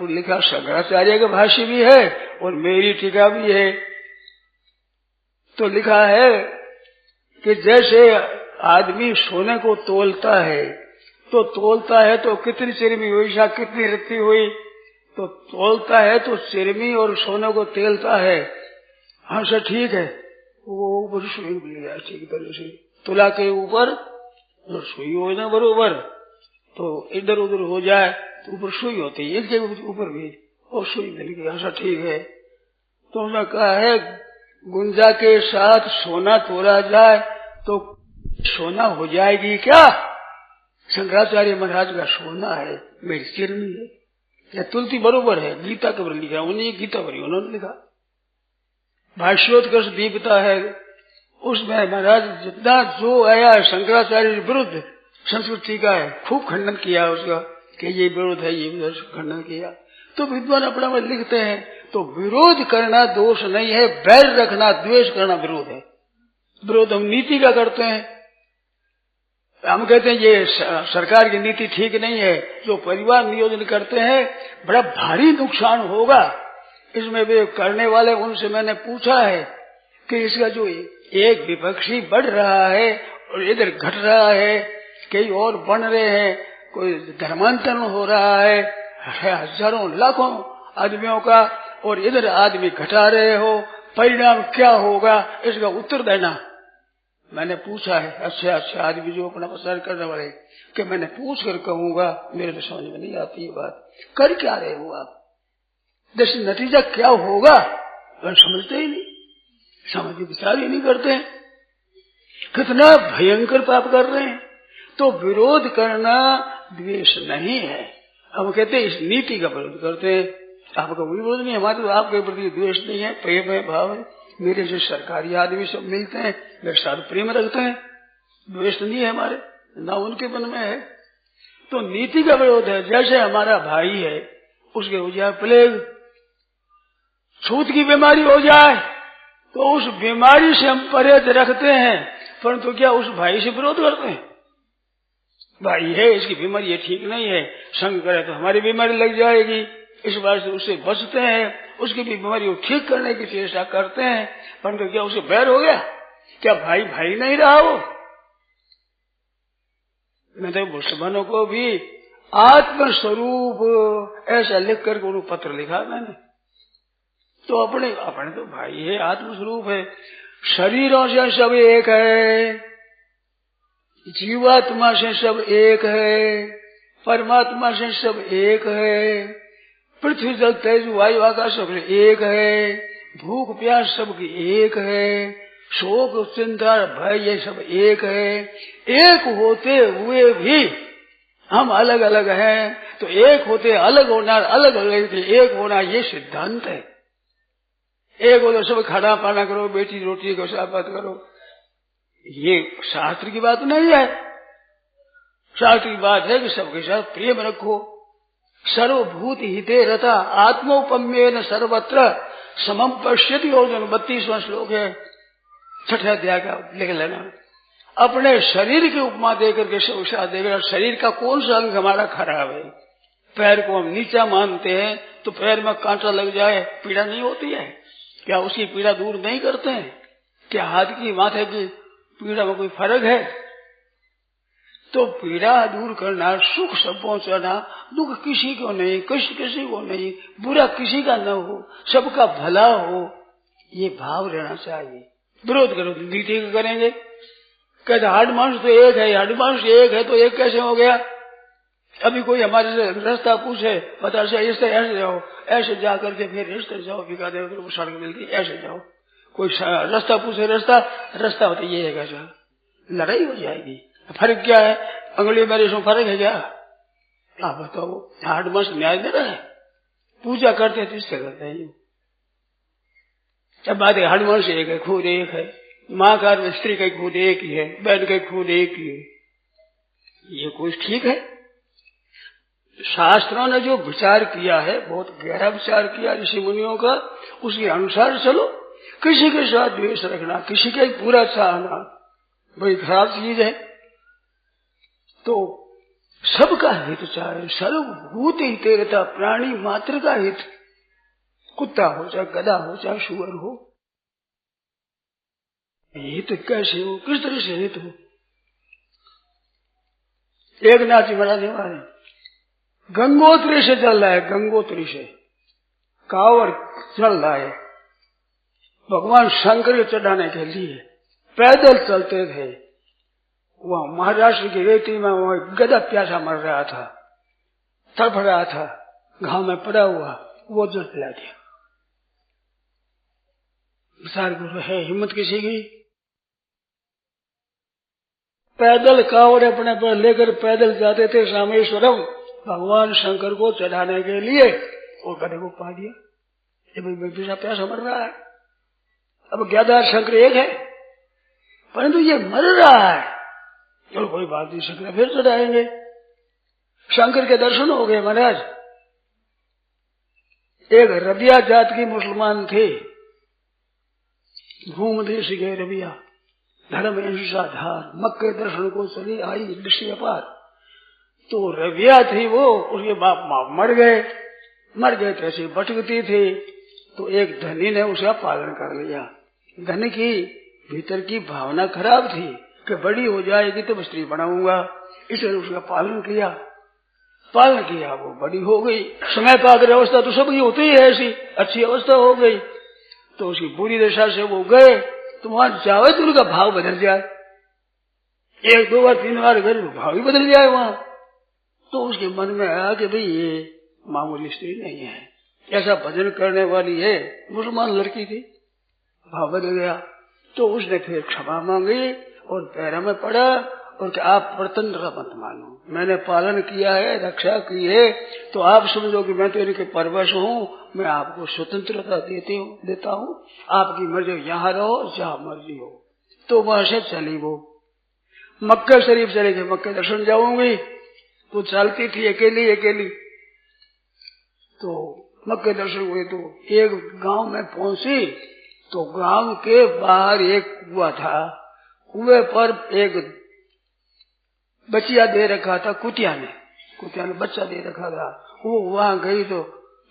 लिखा शंकराचार्य का भाष्य भी है और मेरी टीका भी है। तो लिखा है कि जैसे आदमी सोने को तोलता है तो कितनी चिरमी हुई, कितनी रत्ती हुई, तो तोलता है तो चिरमी और सोने को तेलता है। हाँ सर ठीक है, वो ऊपर सुई मिल जाए ठीक तरह से, तुला के ऊपर सुई हो ना बरोबर, तो इधर उधर हो जाए तो ऊपर सुई होती है, एक ऊपर भी और सुई मिल गई। ऐसा ठीक है। तो उन्होंने कहा है गुंजा के साथ सोना तोला जाए तो सोना हो जाएगी क्या? शंकराचार्य महाराज का सोना है, मेरी चिरमी है, या तुलती बरोबर है। गीता के ऊपर लिखा, उन्हें गीता पर उन्होंने लिखा। भाष्योत्कर्ष दीपता है, उसमें महाराज जितना जो आया है शंकराचार्य विरुद्ध संस्कृत टीका है, खूब खंडन किया उसका कि ये विरोध है, ये विरोध, खंडन किया। तो विद्वान अपना में लिखते हैं। तो विरोध करना दोष नहीं है, बैर रखना, द्वेष करना विरोध है। विरोध हम नीति का करते हैं। हम कहते हैं ये सरकार की नीति ठीक नहीं है, जो परिवार नियोजन करते हैं बड़ा भारी नुकसान होगा। इसमें वे करने वाले, उनसे मैंने पूछा है कि इसका जो एक विपक्षी बढ़ रहा है और इधर घट रहा है, कई और बन रहे हैं, कोई धर्मांतरण हो रहा है हजारों लाखों आदमियों का, और इधर आदमी घटा रहे हो, परिणाम क्या होगा, इसका उत्तर देना। मैंने पूछा है अच्छा आदमी जो अपना प्रसार करने वाले, कि मैंने पूछ कर कहूंगा, मेरे तो समझ में नहीं आती ये बात, कर क्या रहे हो आप, जैसे नतीजा क्या होगा समझते ही नहीं, समझ विचार ही नहीं करते हैं, कितना भयंकर पाप कर रहे हैं। तो विरोध करना द्वेष नहीं है। हम कहते हैं इस नीति का विरोध करते हैं। आपका विरोध नहीं, हमारे तो आपके प्रति द्वेष नहीं है, प्रेम है, भाव है। मेरे जो सरकारी आदमी सब मिलते हैं मेरे साथ प्रेम रखते हैं, द्वेष नहीं है हमारे, ना उनके मन में है। तो नीति का विरोध है। जैसे हमारा भाई है, उसके हो जाए प्लेग, छूत की बीमारी हो जाए तो उस बीमारी से हम परहेज रखते हैं, परंतु क्या उस भाई से विरोध करते हैं? भाई है, इसकी बीमारी ये ठीक नहीं है, संग करे तो हमारी बीमारी लग जाएगी, इस बात से उससे बचते हैं, उसकी भी बीमारी को ठीक करने की चेष्टा करते हैं, परंतु क्या उसे बैर हो गया? क्या भाई भाई नहीं रहा वो? मैं तो मुसलमानों को भी आत्मस्वरूप ऐसा लिख करके उन्हें पत्र लिखा मैंने, तो अपने तो भाई है, आत्मस्वरूप है। शरीरों से सब एक है, जीवात्मा से सब एक है, परमात्मा से सब एक है, पृथ्वी जल तेज वायु आकाश सब एक है, भूख प्यास सबकी एक है, शोक चिंता भय ये सब एक है। एक होते हुए भी हम अलग अलग हैं, तो एक होते अलग होना, अलग अलग एक होना, ये सिद्धांत है। एक हो तो सब खाना पाना करो, बेटी रोटी को साफत करो, ये शास्त्र की बात नहीं है। शास्त्र की बात है कि सबके साथ प्रेम रखो। सर्वभूत हिते रता आत्मोपम्येन सर्वत्र समम पश्यति अर्जुन, 32वां श्लोक है, 6ठे अध्याय का, लिख लेना। अपने शरीर की उपमा देकर के सब साथ देकर, शरीर का कौन सा अंग हमारा खराब है? पैर को हम नीचा मानते हैं तो पैर में कांटा लग जाए पीड़ा नहीं होती है क्या? उसकी पीड़ा दूर नहीं करते हैं क्या? हाथ की माथे की पीड़ा में कोई फर्क है? तो पीड़ा दूर करना, सुख सब पहुंचाना, दुख किसी को नहीं, कष्ट किसी को नहीं, बुरा किसी का न हो, सबका भला हो, ये भाव रहना चाहिए। विरोध करो तो नीति करेंगे। कहते हाड मांस तो एक है, हाड मांस एक है तो एक कैसे हो गया? अभी कोई हमारे से रास्ता पूछे, बता से ऐसे जाओ, ऐसे जा करके फिर रास्ते जाओ, बिका दे तो सड़क मिलती, ऐसे जाओ। कोई रास्ता पूछे, रास्ता होता ये है, कैसा लड़ाई हो जाएगी। फर्क क्या है? अंगुली मेरे से फर्क है क्या? आप बताओ। हाड मांस न्याय दे रहा है? पूजा करते हैं तो इससे करते हैं। अब बात है, हाड मांस एक है, खुद एक है, माँ का स्त्री का खुद एक ही है, बहन का खुद एक ही है, ये कोई ठीक है? शास्त्रों ने जो विचार किया है, बहुत गहरा विचार किया ऋषि मुनियों का, उसके अनुसार चलो। किसी के साथ द्वेष रखना, किसी का पूरा चाहना, बड़ी खराब चीज है। तो सबका हित चाहे, सर्वभूत हित रहता, प्राणी मात्र का हित, कुत्ता हो चाहे गधा हो चाहे सुअर हो, हित कैसे हो, किस तरह से हित हो? एक नाथ जी महाराज हमारे गंगोत्री से चल रहा है, गंगोत्री से कांवड़ चल रहा है, भगवान शंकर को चढ़ाने के लिए पैदल चलते थे। वहां महाराष्ट्र की रेती में वहां गधा प्यासा मर रहा था, तड़फ रहा था, घाव में पड़ा हुआ, वो जल पिला दिया। विचार गुरु है, हिम्मत किसी की? पैदल कांवड़ अपने पर लेकर पैदल जाते थे रामेश्वरम, भगवान शंकर को चढ़ाने के लिए, और गधे को पा दिया। ये भाई प्यासा मर रहा है। अब ज्ञादार शंकर एक है, परंतु ये मर रहा है, चलो कोई बात नहीं, शंकर फिर चढ़ाएंगे। शंकर के दर्शन हो गए महाराज। एक रबिया जात की मुसलमान थे, भूमदेश गए रबिया, धर्म हिंसा धार, मक्के दर्शन को चली आई दृष्टि अपार। तो रबिया थी वो, उसके बाप माँ मर गए तो ऐसी भटकती थी। तो एक धनी ने उसका पालन कर लिया। धन की भीतर की भावना खराब थी कि बड़ी हो जाएगी तो स्त्री बनाऊंगा, इसलिए उसका पालन किया, वो बड़ी हो गई। समय पाकर अवस्था तो सबकी होती ही है, ऐसी अच्छी अवस्था हो गई। तो उसकी बुरी दशा से वो गए, तो वहां जावे तो उनका भाव बदल जाए, 1 2 बार 3 बार गए, भाव ही बदल जाए वहां। तो उसके मन में आया कि भाई ये मामूली स्त्री नहीं है, ऐसा भजन करने वाली है, मुसलमान लड़की थी, भाव बदल गया। तो उसने फिर क्षमा मांगी और पैरों में पड़ा और कि आप परतंत्र मत मानो, मैंने पालन किया है, रक्षा की है, तो आप समझो कि मैं तो इनके परवश हूँ, मैं आपको स्वतंत्रता देता हूँ, आपकी मर्जी, यहाँ रहो जहाँ मर्जी हो। तो वहां से चली वो मक्का शरीफ चले गए, मक्के दर्शन जाऊंगी। तो चलती थी अकेली। तो मक्के दर्शन हुए तो एक गांव में पहुंची, तो गांव के बाहर एक कुआं था, कुएं पर एक बच्चिया दे रखा था, कुतिया ने बच्चा दे रखा था। वो वहां गई तो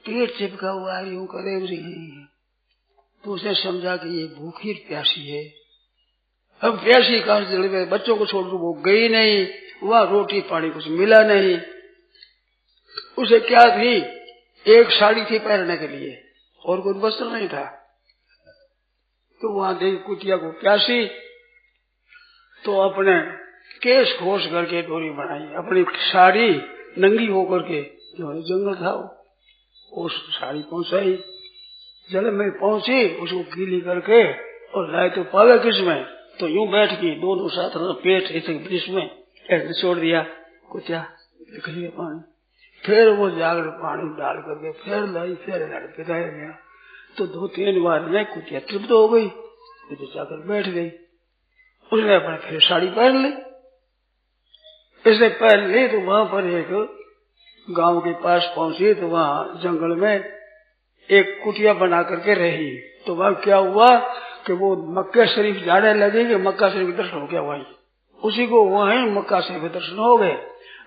पेट चिपका हुआ यूं करे रही है। तो उसने समझा कि ये भूखी प्यासी है। अब प्यासी कहां से जल गए, बच्चों को छोड़ वो गई नहीं, वहां रोटी पानी कुछ मिला नहीं। उसे क्या थी, एक साड़ी थी पहनने के लिए और कोई वस्त्र नहीं था। तो वहां देख कुटिया को प्यासी, तो अपने केस खोस करके डोरी बनाई, अपनी साड़ी नंगी होकर के, जो जंगल था वो साड़ी पहुंचाई, जल में पहुंची, उसको गीली करके और लाए तो पावे किसमें, तो यूं बैठ गई, दोनों साथ पेट ऐसे ब्रिश में ऐसे छोड़ दिया, कुटिया लिख लिया पानी, फिर वो जाकर पानी डाल करके फिर लाई, फिर पिलाया गया। तो 2-3 बार में कुटिया तृप्त हो गई, तो जाकर बैठ गई। उसने अपने फिर साड़ी पहन ली, इसे पहन ली तो वहां पर एक गांव के पास पहुंची, तो वहां जंगल में एक कुटिया बना करके रही। तो वहां क्या हुआ कि वो मक्का शरीफ जाने लगी कि मक्का शरीफ दर्शन हो गया, वही उसी को वहीं मक्का शरीफ दर्शन हो गए।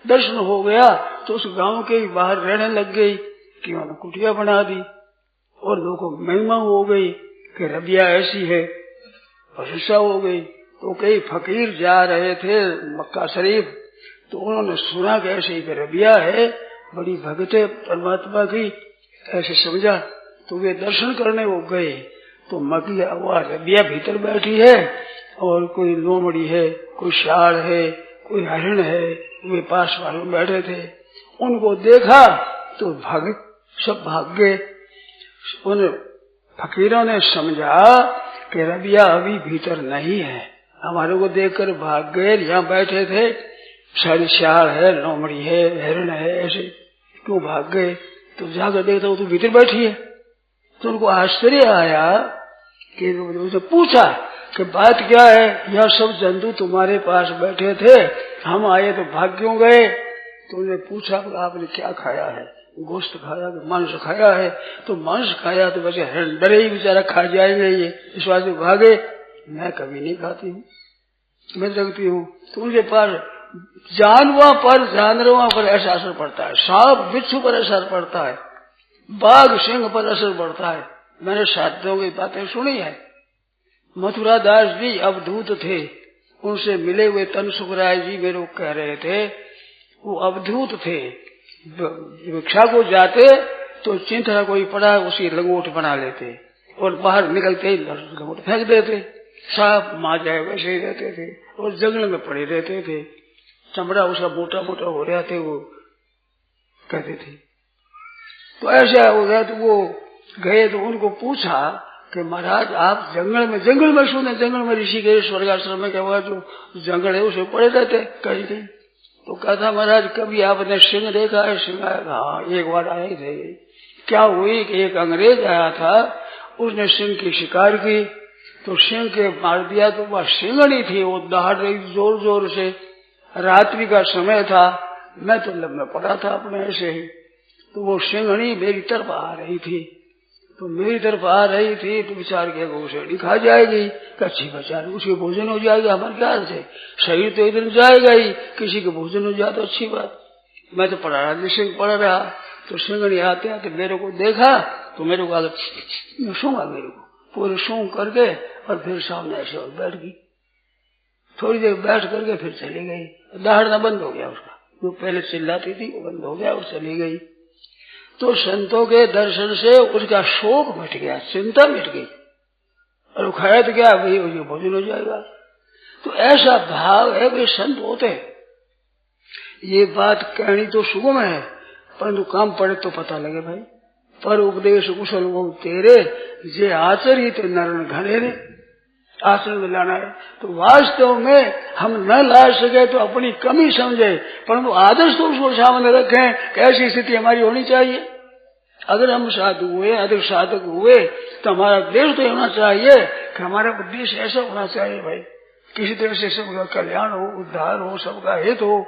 दर्शन हो गया तो उस गांव के बाहर रहने लग गई कि उन्होंने कुटिया बना दी, और लोगों को महिमा हो गई कि रबिया ऐसी है, प्रशंसा हो गई। तो कई फकीर जा रहे थे मक्का शरीफ, तो उन्होंने सुना कि ऐसे ही रबिया है, बड़ी भगत है परमात्मा की, ऐसे समझा। तो वे दर्शन करने वो गए, तो मकी आवाज रबिया भीतर बैठी है, और कोई लोमड़ी है, कोई शाल है, कोई हरिण है, वे पास वाले बैठे थे। उनको देखा तो सब भाग गए। उन फकीरों ने समझा कि रबिया अभी भीतर नहीं है, हमारे को देखकर भाग गए। यहाँ बैठे थे, सारी शाल है, लोमड़ी है, हिरण है, ऐसे क्यों भाग गए? तो जाकर देखता वो तो भीतर बैठी है। तो उनको आश्चर्य आया कि उसे पूछा कि बात क्या है, यह सब जंतु तुम्हारे पास बैठे थे, हम आए तो भाग क्यों गए? तो उन्हें पूछा आपने क्या खाया है, गोश्त खाया कि मांस खाया है? तो मांस खाया तो वैसे हिरण डरे ही बेचारा खा जाएंगे ये, इस बात से भागे। मैं कभी नहीं खाती हूँ, मैं जगती हूँ। तो उनके पास जानवरों पर ऐसा असर पड़ता है, सांप बिच्छू पर असर पड़ता है, बाघ सिंह पर असर पड़ता है। मैंने साथियों की बातें सुनी है। मथुरा दास जी अवधूत थे, उनसे मिले हुए तनसुख राय जी मेरे को कह रहे थे, वो अवधूत थे। भिक्षा को जाते तो चिंतरा कोई पड़ा उसी लंगोट बना लेते, और बाहर निकलते ही लंगोट फेंक देते। सांप मार जाए वैसे ही रहते थे, और जंगल में पड़े रहते थे। चमड़ा उसका मोटा मोटा हो रहा थे, वो कहते थे। तो ऐसा हो गया। तो वो गए तो उनको पूछा कि महाराज आप जंगल में सुने, जंगल में ऋषिकेश स्वर्गाश्रम में क्या हुआ, जो जंगल है उसे पड़े रहते कहीं कहीं। तो कहता महाराज कभी आपने सिंह देखा है? सिंह आया? हाँ एक बार आए थे। क्या हुई कि एक अंग्रेज आया था, उसने सिंह की शिकार की, तो सिंह के मार दिया। तो वह सिंहनी थी, वो दहाड़ रही जोर जोर से, रात्रि का समय था, मैं तो लम्बे पड़ा था अपने ऐसे ही। तो वो सिंहनी मेरी तरफ आ रही थी, तो मेरी तरफ आ रही थी तो विचार किया उसे खा जाएगी, अच्छी बचार उसके भोजन हो जाएगा। हमारे ख्याल से शरीर तो इधर जाएगा ही, किसी के भोजन हो जाए तो अच्छी बात। मैं तो पढ़ा रहा, सिंह पढ़ रहा, तो सिंहनी आते आते मेरे को देखा, तो मेरे को आगे सूंघा, मेरे को पूरे सूंघ करके, और फिर सामने ऐसे और बैठ गई। थोड़ी देर बैठ करके फिर चली गई। दहाड़ना बंद हो गया उसका, जो पहले चिल्लाती थी वो बंद हो गया और चली गई। तो संतों के दर्शन से उसका शोक मिट गया, चिंता मिट गई, और वो खाया तो क्या भाई वो भोजन हो जाएगा। तो ऐसा भाव है वे संत होते। ये बात कहनी तो सुगम है, परंतु काम पड़े तो पता लगे भाई। पर उपदेश कुशल वो तेरे, जे आचरित नरण घनेरे। आचरण में लाना है। तो वास्तव में हम न ला सके तो अपनी कमी समझे, परंतु आदर्श तो उसको सामने रखें कि ऐसी स्थिति हमारी होनी चाहिए। अगर हम साधु हुए, अधिक साधक हुए, तो हमारा उद्देश्य तो होना चाहिए कि हमारा उद्देश्य ऐसा होना चाहिए भाई, किसी तरह से सबका कल्याण हो, उद्धार हो, सबका हित हो।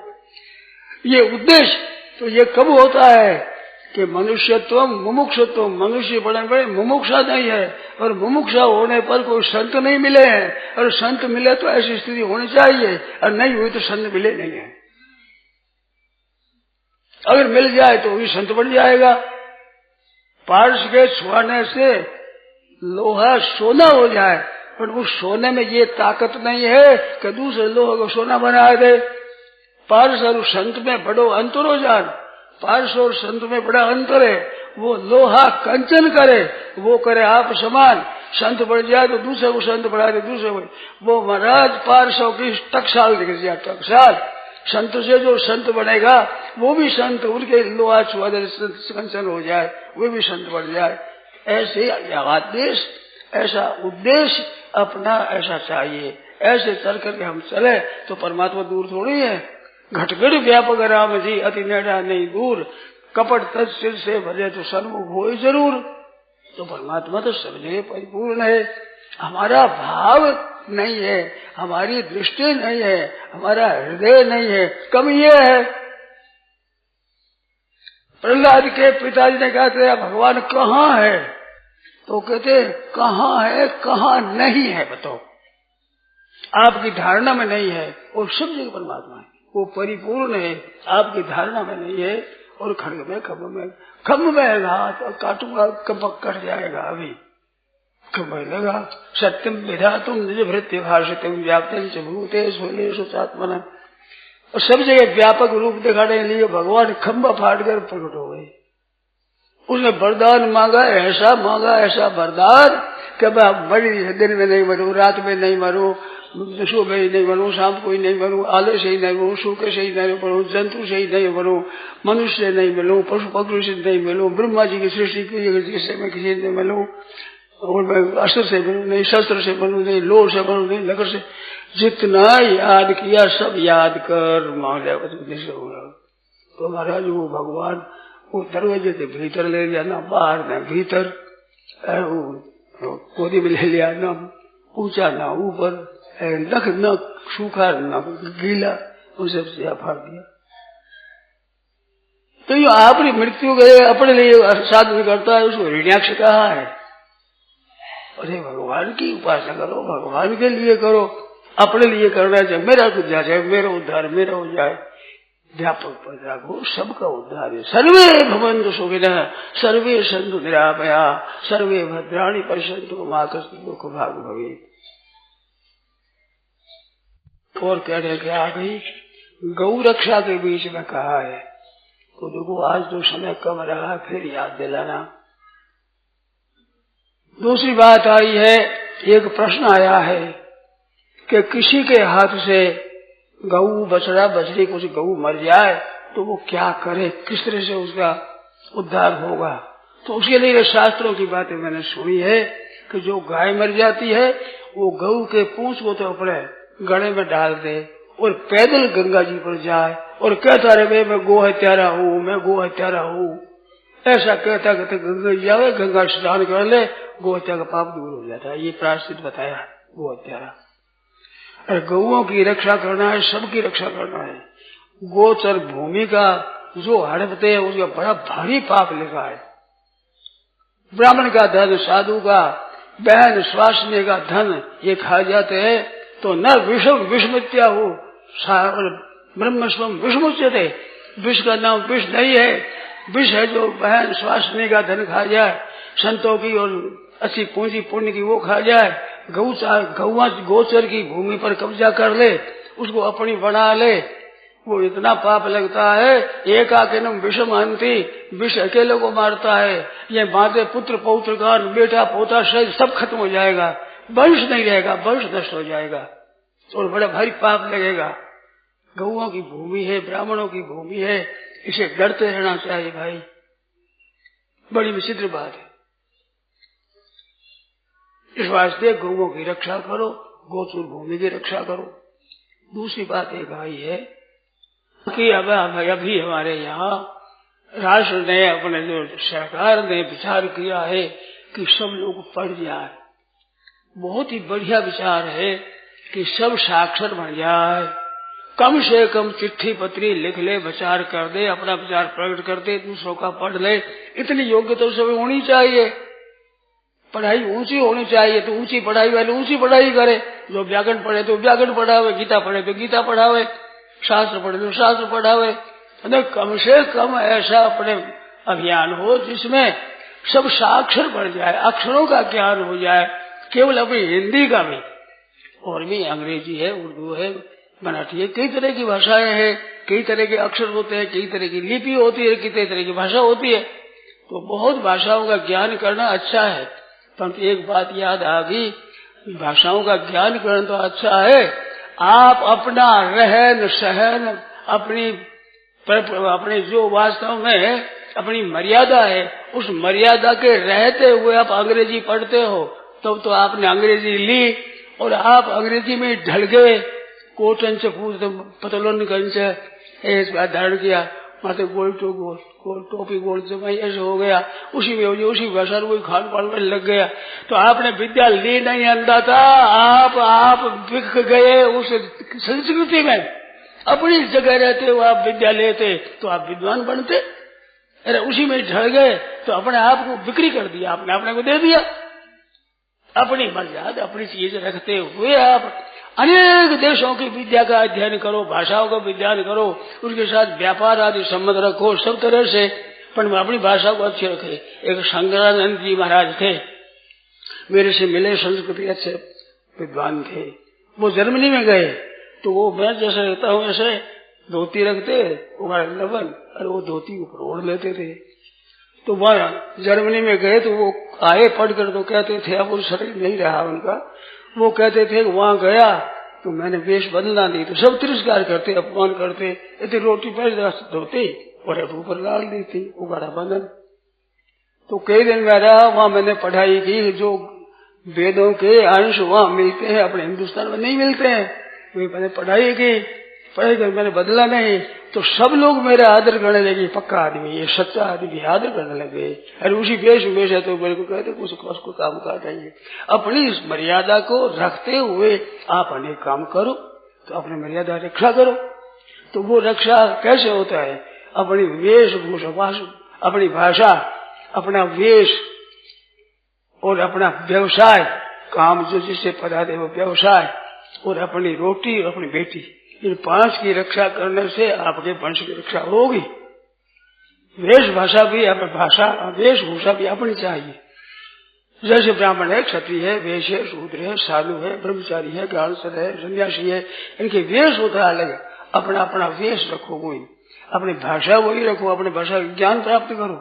ये उद्देश्य तो ये कब होता है कि मनुष्यत्व मुमुक्षुत्व, मनुष्य बड़े बड़े मुमुक्षा नहीं है, और मुमुक्षा होने पर कोई संत नहीं मिले हैं, और संत मिले तो ऐसी स्थिति होनी चाहिए, और नहीं हुई तो संत मिले नहीं है। अगर मिल जाए तो भी संत बन जाएगा। पारस के छुआने से लोहा सोना हो जाए, पर उस सोने में ये ताकत नहीं है कि दूसरे लोहे को सोना बना दे। पारस और संत में बड़ो अंतर हो जाए, पारस और संत में बड़ा अंतर है। वो लोहा कंचन करे, वो करे आप समान। संत बढ़ जाए तो दूसरे को संत बढ़ा दे, दूसरे को। वो महाराज 500 की टकसाल दिख जाए, टकसाल। संत से जो संत बनेगा वो भी संत, उनके लोहा छुआ कंचन हो जाए, वो भी संत बढ़ जाए। ऐसे आदेश, ऐसा उद्देश्य अपना ऐसा चाहिए। ऐसे चल करके हम चले तो परमात्मा दूर थोड़ी है। घटघट व्यापक राम जी अति नेड़ा नहीं दूर, कपट तत्सिर से भजे तो सन्मुख हो जरूर। तो परमात्मा तो सब जगह परिपूर्ण है। हमारा भाव नहीं है, हमारी दृष्टि नहीं है, हमारा हृदय नहीं है, कमी ये है। प्रहलाद के पिताजी ने कहा था भगवान कहाँ है, तो कहते कहाँ है कहाँ नहीं है बताओ। आपकी धारणा में नहीं है, और सब जगह परमात्मा है, वो परिपूर्ण है, आपकी धारणा में नहीं है। और खड्ग में खम्भ में हाथ काटूंगा, कपक कट जाएगा। अभी खम्भ लगा सत्यम विधा तुम निज भृत्य भाषितम व्याप्त भूतेषु चात्मना। और सब जगह व्यापक रूप दिखाने के लिए भगवान खम्भा फाट कर प्रकट हो गए। उसने वरदान मांगा, ऐसा वरदान कि मैं मरी दिन में नहीं मरूं, रात में नहीं मरूं, सुबह ही नहीं बनूं, शाम को ही नहीं बनूं, आले से ही नहीं बनूं, सूखे से ही नहीं बनूं, जंतु से ही नहीं बनूं, मनुष्य से नहीं मिलूं, पशु पक्षी से नहीं मिलूं, ब्रह्मा जी की सृष्टि की मैं किसी से मिलूं, और मैं अस्त्र से बनूं नहीं, शस्त्र से बनूं नहीं, लोह से बनूं नहीं, लकड़ से। जितना याद किया सब याद कर मान लिया होगा। तो महाराज वो भगवान वो दरवाजे से भीतर ले लिया, ना बाहर ना भीतर, गोदी में ले लिया, ना ऊंचा ना ऊपर, नख न सूखा न गीला, उसे फाड़ दिया। तो ये आपकी मृत्यु गए अपने लिए साधन करता है, उसको ऋण्याक्ष कहा है। अरे भगवान की उपासना करो, भगवान के लिए करो, अपने लिए करना चाहिए। मेरा कुछ जाए, मेरा उद्धार मेरा हो जाए, व्यापक पद राखो, सबका उद्धार है। सर्वे भवन्तु सुखिनः, सर्वे सन्तु निरामया, सर्वे भद्राणि पश्यन्तु मा कश्चित् दुःख भाग् भवेत्। और कहने के आ गई गौ रक्षा के बीच में कहा है, तो देखो आज तो समय कम रहा, फिर याद दिलाना। दूसरी बात आई है, एक प्रश्न आया है कि किसी के हाथ से गऊ बछड़ा बछड़ी कुछ गऊ मर जाए तो वो क्या करे, किस तरह से उसका उद्धार होगा। तो उसके लिए शास्त्रों की बातें मैंने सुनी है कि जो गाय मर जाती है वो गऊ के पूंछ को तो अपने गले में डाल दे और पैदल गंगा जी पर जाए और कहता रहे मैं गो हत्यारा हूँ, मैं गो हत्यारा हूँ। ऐसा कहता कहते गंगा जी जावे, गंगा स्नान कर ले, गो हत्या का पाप दूर हो जाता है। ये प्रायश्चित बताया गो हत्यारा। अरे गौओं की रक्षा करना है, सबकी रक्षा करना है। गोचर भूमि का जो हड़पते है उसका बड़ा भारी पाप लिखा है। ब्राह्मण का धन, साधु का बहन स्वास्थ्य का धन ये खा जाते हैं तो न विषम विषमित्या हो, ब्रह्मस्वम विषमुच्यते। विष का नाम विष नहीं है, विष है जो बहन स्वास्थ्य का धन खा जाए, संतों की और अच्छी पूंजी पुण्य की वो खा जाए, गौवा गोचर की भूमि पर कब्जा कर ले, उसको अपनी बना ले, वो इतना पाप लगता है। एक आकेनम विषम हंति, विष अकेले को मारता है। ये माते पुत्र पौत्र का बेटा पोता सब खत्म हो जाएगा, वंश नहीं रहेगा, वंश नष्ट हो जाएगा और बड़ा भारी पाप लगेगा। गौओं की भूमि है, ब्राह्मणों की भूमि है, इसे डरते रहना चाहिए भाई, बड़ी विचित्र बात है। इस वास्ते गौओं की रक्षा करो, गोचर भूमि की रक्षा करो। दूसरी बात एक आई है कि अब अभी हमारे यहाँ राष्ट्र ने, अपने जो सरकार ने विचार किया है कि सब लोग पढ़ जाए। बहुत ही बढ़िया विचार है कि सब साक्षर बन जाए, कम से कम चिट्ठी पत्री लिख ले, विचार कर दे, अपना विचार प्रकट कर दे, दूसरों का पढ़ ले। इतनी योग्यता सब होनी चाहिए, पढ़ाई ऊंची होनी चाहिए। तो ऊंची पढ़ाई वाले ऊंची पढ़ाई करे, जो व्याकरण पढ़े तो व्याकरण पढ़ावे, गीता पढ़े तो गीता पढ़ावे, शास्त्र पढ़े तो शास्त्र पढ़ावे। कम से कम ऐसा अपने अभियान हो जिसमें सब साक्षर बढ़ जाए, अक्षरों का ज्ञान हो जाए, केवल अपनी हिंदी का भी, और भी अंग्रेजी है, उर्दू है, मराठी है, कई तरह की भाषाएं हैं, कई तरह के अक्षर होते हैं, कई तरह की लिपि होती है, कई तरह की भाषा होती है। तो बहुत भाषाओं का ज्ञान करना अच्छा है, परंतु एक बात याद आ गई, भाषाओं का ज्ञान करना तो अच्छा है, आप अपना रहन सहन अपने जो वास्तव में अपनी मर्यादा है, उस मर्यादा के रहते हुए आप अंग्रेजी पढ़ते हो, तब तो आपने अंग्रेजी ली और आप अंग्रेजी में ढल गए, कोटन से पतलोन से धारण किया, माथे गोल टू गोल, गोल टोपी गोल जमाई, ऐसे हो गया, उसी भाषा में खान पान में लग गया। तो आपने विद्या ली नहीं अंदाता, आप बिक गए उस संस्कृति में। अपनी जगह रहते हो आप विद्या लेते तो आप विद्वान बनते, अरे उसी में ढल गए तो अपने आप को बिक्री कर दिया, आपने अपने को दे दिया। अपनी मर्यादा अपनी चीज रखते हुए आप अनेक देशों की विद्या का अध्ययन करो, भाषाओं का विज्ञान करो, उसके साथ व्यापार आदि संबंध रखो सब तरह से, पर अपनी भाषा को अच्छी रखे। एक शंकरानंद जी महाराज थे, मेरे से मिले, संस्कृति अच्छे विद्वान थे। वो जर्मनी में गए तो वो मैं जैसे रहता हूँ ऐसे धोती रखते लबन, और वो धोती ऊपर ओढ़ लेते थे। तो वहाँ जर्मनी में गए तो वो आए पढ़कर तो कहते थे, अब वो शरीर नहीं रहा उनका, वो कहते थे वहां गया तो मैंने वेश बदलना दी तो सब तिरस्कार करते, अपमान करते, इतनी रोटी पर धोते और ऊपर डाल दी थी उगाड़ा बंधन। तो कई दिन में रहा वहां, मैंने पढ़ाई की, जो वेदों के अंश वहां मिलते हैं अपने हिंदुस्तान में नहीं मिलते हैं, वही मैंने पढ़ाई की, पढ़ाई कर मैंने बदला नहीं, तो सब लोग मेरा आदर करने लगे, पक्का आदमी, ये सच्चा आदमी, आदर करने लगे। अरे उसी वेश में है तो मेरे को कहते उसको काम काट है। अपनी इस मर्यादा को रखते हुए आप अनेक काम करो, तो अपनी मर्यादा रक्षा करो। तो वो रक्षा कैसे होता है? अपनी वेशभूषा, अपनी भाषा, अपना वेश और अपना व्यवसाय, काम जो जिससे पता दे वो व्यवसाय, और अपनी रोटी और अपनी बेटी, इन 5 की रक्षा करने से आपके वंश की रक्षा होगी। वेशभाषा भी, भाषा वेशभूषा भी अपनी चाहिए। जैसे ब्राह्मण है, क्षत्रिय है, वैश्य है, शूद्र है, साधु है, ब्रह्मचारी है, गृहस्थ है, सन्यासी है, इनके वेश होता है अलग। अपना अपना वेश रखो, वही अपनी भाषा वही रखो, अपनी भाषा ज्ञान प्राप्त करो।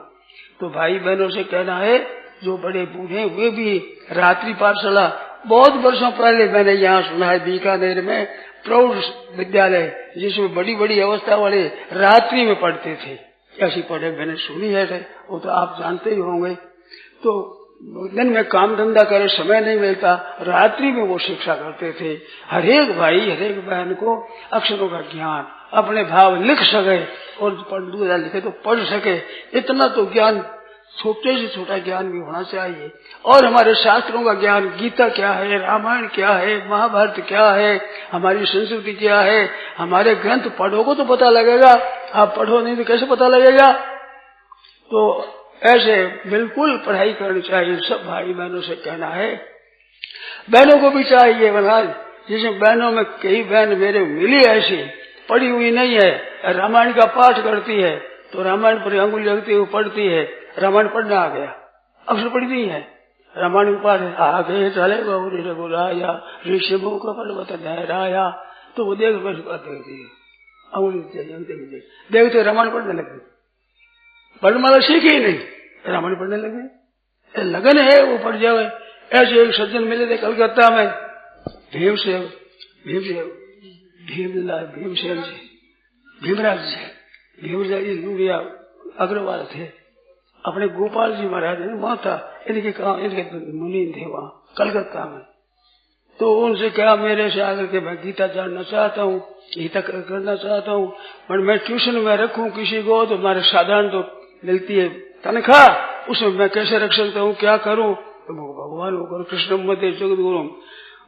तो भाई बहनों से कहना है, जो बड़े बूढ़े वे भी रात्रि पाठशाला, बहुत वर्षों पहले मैंने यहाँ सुना है बीकानेर में प्रौढ़ विद्यालय, जिसमें बड़ी बड़ी अवस्था वाले रात्रि में पढ़ते थे, ऐसी पढ़े मैंने सुनी है, वो तो आप जानते ही होंगे। तो दिन में काम धंधा करे समय नहीं मिलता, रात्रि में वो शिक्षा करते थे। हर एक भाई हर एक बहन को अक्षरों का ज्ञान, अपने भाव लिख सके और दूसरा लिखे तो पढ़ सके, इतना तो ज्ञान, छोटे से छोटा ज्ञान भी होना चाहिए। और हमारे शास्त्रों का ज्ञान, गीता क्या है, रामायण क्या है, महाभारत क्या है, हमारी संस्कृति क्या है, हमारे ग्रंथ पढ़ोगे तो पता लगेगा, आप पढ़ो नहीं तो कैसे पता लगेगा। तो ऐसे बिल्कुल पढ़ाई करनी चाहिए। सब भाई बहनों से कहना है, बहनों को भी चाहिए महाराज, जिसमें बहनों में कई बहन मेरे मिली ऐसी पढ़ी हुई नहीं है, रामायण का पाठ करती है तो रामायण पर अंगुली रखती हुई पढ़ती है, रामायण पढ़ना आ गया, अक्षर पढ़ी नहीं है, रामायण पाठ आगे चले गौरी रघुराया ऋषिभों का पर्वत लहराया, तो वो देख देखती है अंगुली देखते रामायण पढ़ने लगे, वर्णमाला सीखी ही नहीं, रामायण पढ़ने लगे, लगन है वो पढ़ जाए। ऐसे एक सज्जन मिले थे कलकत्ता में, भीमराज जी लूरिया अग्रवाल थे, अपने गोपाल जी महाराज ने माता, इनके मुनि थे वहाँ कलकत्ता में। तो उनसे कहा, मेरे से आकर के मैं गीता जानना चाहता हूँ, गीता करना चाहता हूँ, पर मैं ट्यूशन में रखूँ किसी को तो हमारे साधारण तो मिलती है तनख्वाह, उसमें मैं कैसे रख सकता हूँ, क्या करूँ? तो भगवान को करो, कृष्ण मध्य जगत गुरु,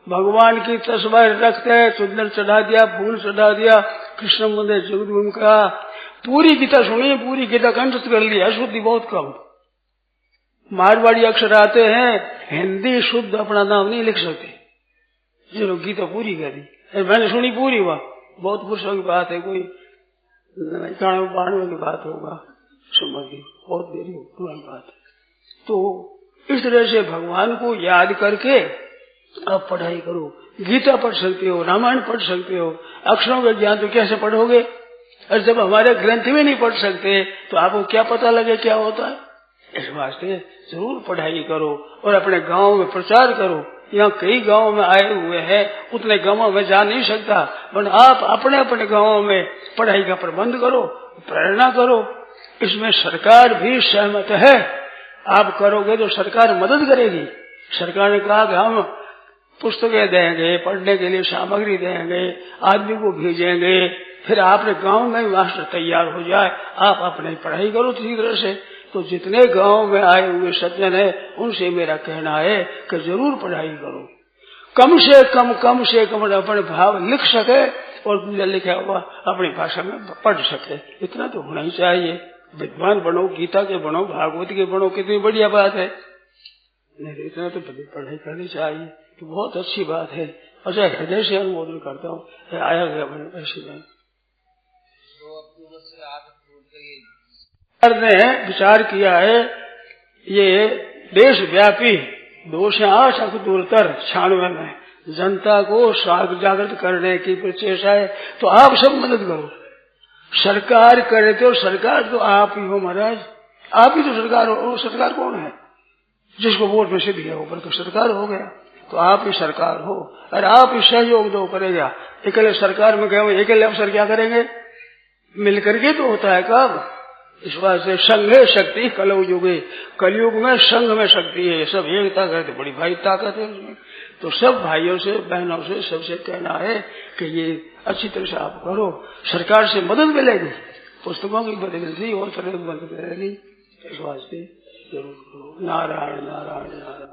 भगवान की तस्वीर रखते हैं, चुंदन चढ़ा दिया, फूल चढ़ा दिया, कृष्ण मध्य जगत गुरु का पूरी गीता सुनी, पूरी गीता कंठस्थ कर ली, अशुद्धि बहुत कम। मारवाड़ी अक्षर आते हैं, हिंदी शुद्ध अपना नाम नहीं लिख सकते, जिन्होंने गीता पूरी करी, मैंने सुनी पूरी, वह बहुत पुरुषों की बात है, कोई 91-92 की बात होगा, समझ गई, बहुत देरी पुरानी बात। तो इस तरह से भगवान को याद करके आप पढ़ाई करो, गीता पढ़ सकते हो, रामायण पढ़ सकते हो, अक्षरों का ज्ञान तो कैसे पढ़ोगे? और जब हमारे ग्रंथ में नहीं पढ़ सकते तो आपको क्या पता लगे क्या होता है? इस वास्ते जरूर पढ़ाई करो और अपने गांव में प्रचार करो। यहाँ कई गांव में आए हुए हैं, उतने गांवों में जा नहीं सकता, पर आप अपने अपने गांवों में पढ़ाई का प्रबंध करो, प्रेरणा करो। इसमें सरकार भी सहमत है। आप करोगे तो सरकार मदद करेगी। सरकार ने कहा कि हम पुस्तकें देंगे, पढ़ने के लिए सामग्री देंगे, आदमी को भेजेंगे, फिर आपने गांव में मास्टर तैयार हो जाए, आप अपनी पढ़ाई करो ठीक तरह से। तो जितने गांव में आए हुए सज्जन है उनसे मेरा कहना है कि जरूर पढ़ाई करो, कम से कम अपने भाव लिख सके और लिखा हुआ अपनी भाषा में पढ़ सके, इतना तो होना ही चाहिए। विद्वान बनो, गीता के बनो, भागवत के बनो, कितनी बढ़िया बात है। नहीं, इतना तो पढ़ाई करनी चाहिए, तो बहुत अच्छी बात है। अच्छा, हृदय से अनुमोदन करता हूँ। आया गया मैंने ऐसे में ने विचार किया है, ये देशव्यापी 208 दूरतर 96 में जनता को जागृत करने की प्रचेष्टा है। तो आप सब मदद करो। सरकार करे तो सरकार तो आप ही हो महाराज, आप ही तो सरकार हो। सरकार कौन है? जिसको वोट में से दिया ऊपर तो सरकार हो गया। तो आप ही सरकार हो और आप ही सहयोग दो करेगा। अकेले सरकार में गए अकेले अफसर क्या करेंगे? मिलकर के तो होता है काम। इस बात से संघे शक्ति कलयुग युगे, कलयुग में संघ में शक्ति है। सब एकता करे तो बड़ी भाई ताकत है उसमें। तो सब भाइयों से बहनों से सबसे कहना है कि ये अच्छी तरह से आप करो। सरकार से मदद मिलेगी, पुस्तकों की मदद मिलेगी और तरह की मदद मिलेगी। इस वास्ते जरूर करो। नारायण नारायण नारायण।